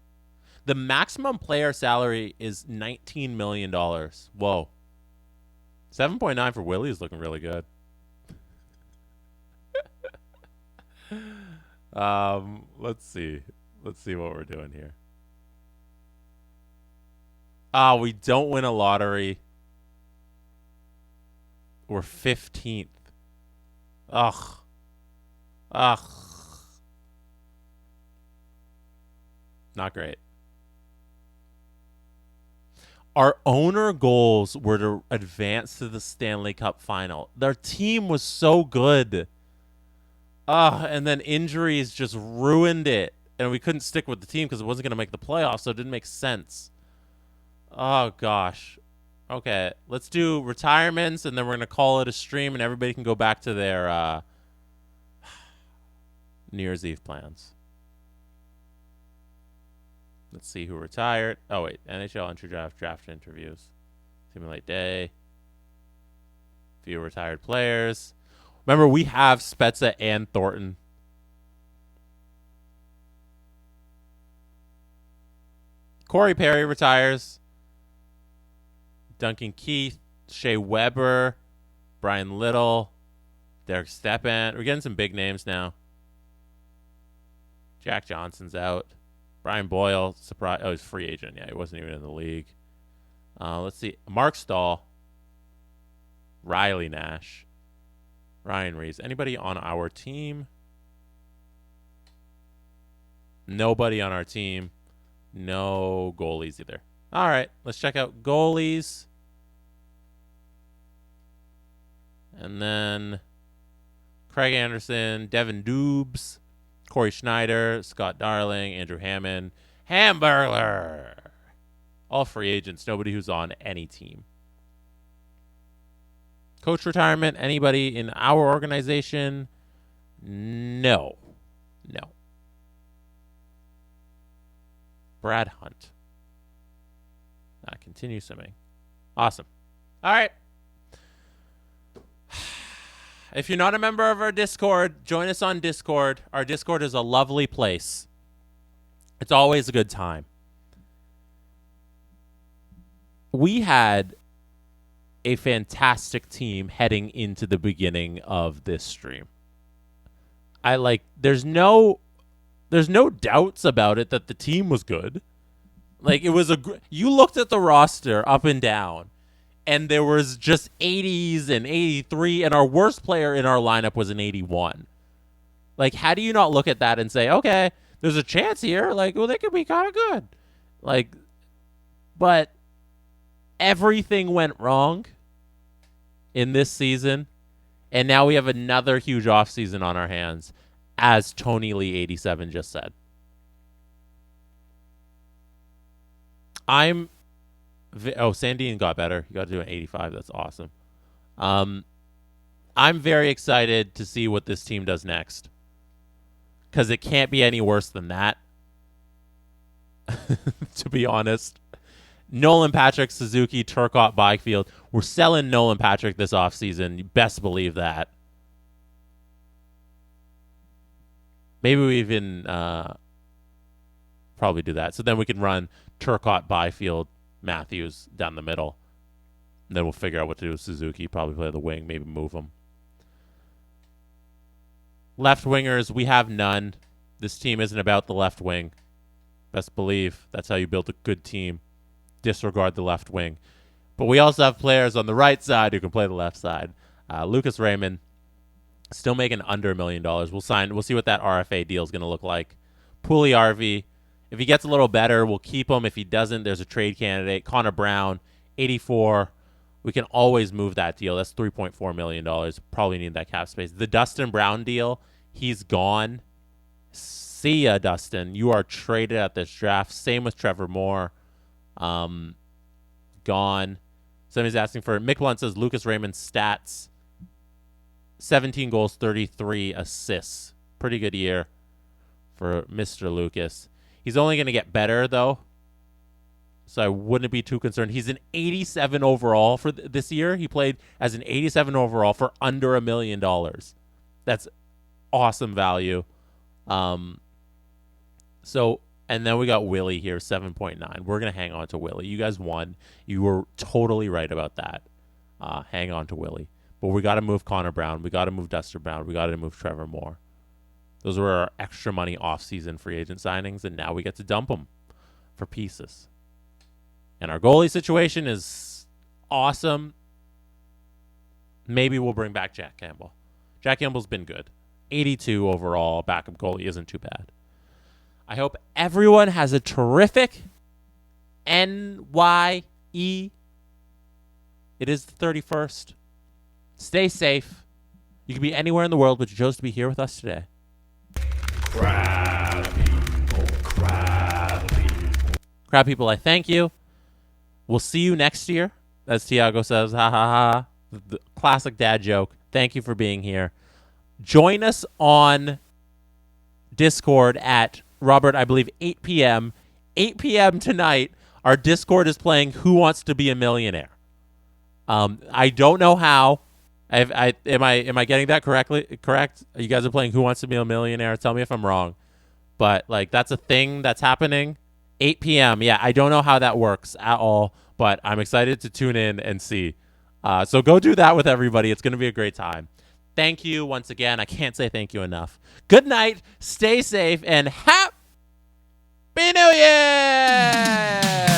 The maximum player salary is $19 million. Whoa. 7.9 for Willie is looking really good. Let's see. Let's see what we're doing here. We don't win a lottery. We're 15th. Ugh. Not great. Our owner goals were to advance to the Stanley Cup Final. Their team was so good. And then injuries just ruined it. And we couldn't stick with the team because it wasn't going to make the playoffs, so it didn't make sense. Oh, gosh. Okay, let's do retirements, and then we're going to call it a stream, and everybody can go back to their New Year's Eve plans. Let's see who retired. Oh, wait. NHL entry draft interviews. Simulate day. Few retired players. Remember, we have Spezza and Thornton. Corey Perry retires. Duncan Keith. Shea Weber. Brian Little. Derek Stepan. We're getting some big names now. Jack Johnson's out. Brian Boyle, surprise. Oh, he's free agent. Yeah, he wasn't even in the league. Let's see. Mark Stahl. Riley Nash. Ryan Reeves. Anybody on our team? Nobody on our team. No goalies either. All right, let's check out goalies. And then Craig Anderson, Devin Dubes, Corey Schneider, Scott Darling, Andrew Hammond, Hamburglar. All free agents, nobody who's on any team. Coach retirement, anybody in our organization? No. Brad Hunt. Continue swimming. Awesome. All right. If you're not a member of our Discord, join us on Discord. Our Discord is a lovely place. It's always a good time. We had a fantastic team heading into the beginning of this stream. There's no doubts about it that the team was good. It was you looked at the roster up and down, and there was just 80s and 83, and our worst player in our lineup was an 81. How do you not look at that and say, okay, there's a chance here. They could be kind of good. But everything went wrong in this season, and now we have another huge offseason on our hands, as Tony Lee 87 just said. Sandine got better. You got to do an 85. That's awesome. I'm very excited to see what this team does next, because it can't be any worse than that, to be honest. Nolan Patrick, Suzuki, Turcotte, Byfield. We're selling Nolan Patrick this offseason. You best believe that. Maybe we even probably do that. So then we can run Turcotte, Byfield, Matthews down the middle. And then we'll figure out what to do with Suzuki. Probably play the wing, maybe move him. Left wingers, we have none. This team isn't about the left wing. Best believe that's how you build a good team. Disregard the left wing. But we also have players on the right side who can play the left side. Lucas Raymond, still making under $1 million. We'll see what that RFA deal is going to look like. Pulley RV, if he gets a little better, we'll keep him. If he doesn't, there's a trade candidate. Connor Brown, 84. We can always move that deal. That's $3.4 million. Probably need that cap space. The Dustin Brown deal, he's gone. See ya, Dustin. You are traded at this draft. Same with Trevor Moore. Gone. Somebody's asking for it. Mick Blunt says Lucas Raymond's stats: 17 goals, 33 assists. Pretty good year for Mr. Lucas. He's only going to get better, though, so I wouldn't be too concerned. He's an 87 overall for this year. He played as an 87 overall for under $1 million. That's awesome value. And then we got Willie here, 7.9. We're going to hang on to Willie. You guys won. You were totally right about that. Hang on to Willie. But we got to move Connor Brown. We got to move Dustin Brown. We got to move Trevor Moore. Those were our extra money off-season free agent signings, and now we get to dump them for pieces. And our goalie situation is awesome. Maybe we'll bring back Jack Campbell. Jack Campbell's been good. 82 overall. Backup goalie isn't too bad. I hope everyone has a terrific NYE. It is the 31st. Stay safe. You can be anywhere in the world, but you chose to be here with us today. Crab people. Crab people, I thank you. We'll see you next year, as Tiago says. Ha ha ha. The classic dad joke. Thank you for being here. Join us on Discord at, Robert, I believe 8 p.m. 8 p.m. tonight. Our Discord is playing Who Wants to Be a Millionaire. I don't know how. Am I getting that correct? You guys are playing Who Wants to Be a Millionaire? Tell me if I'm wrong. But that's a thing that's happening. 8 p.m. Yeah, I don't know how that works at all, but I'm excited to tune in and see. So go do that with everybody. It's going to be a great time. Thank you once again. I can't say thank you enough. Good night. Stay safe and Happy New Year!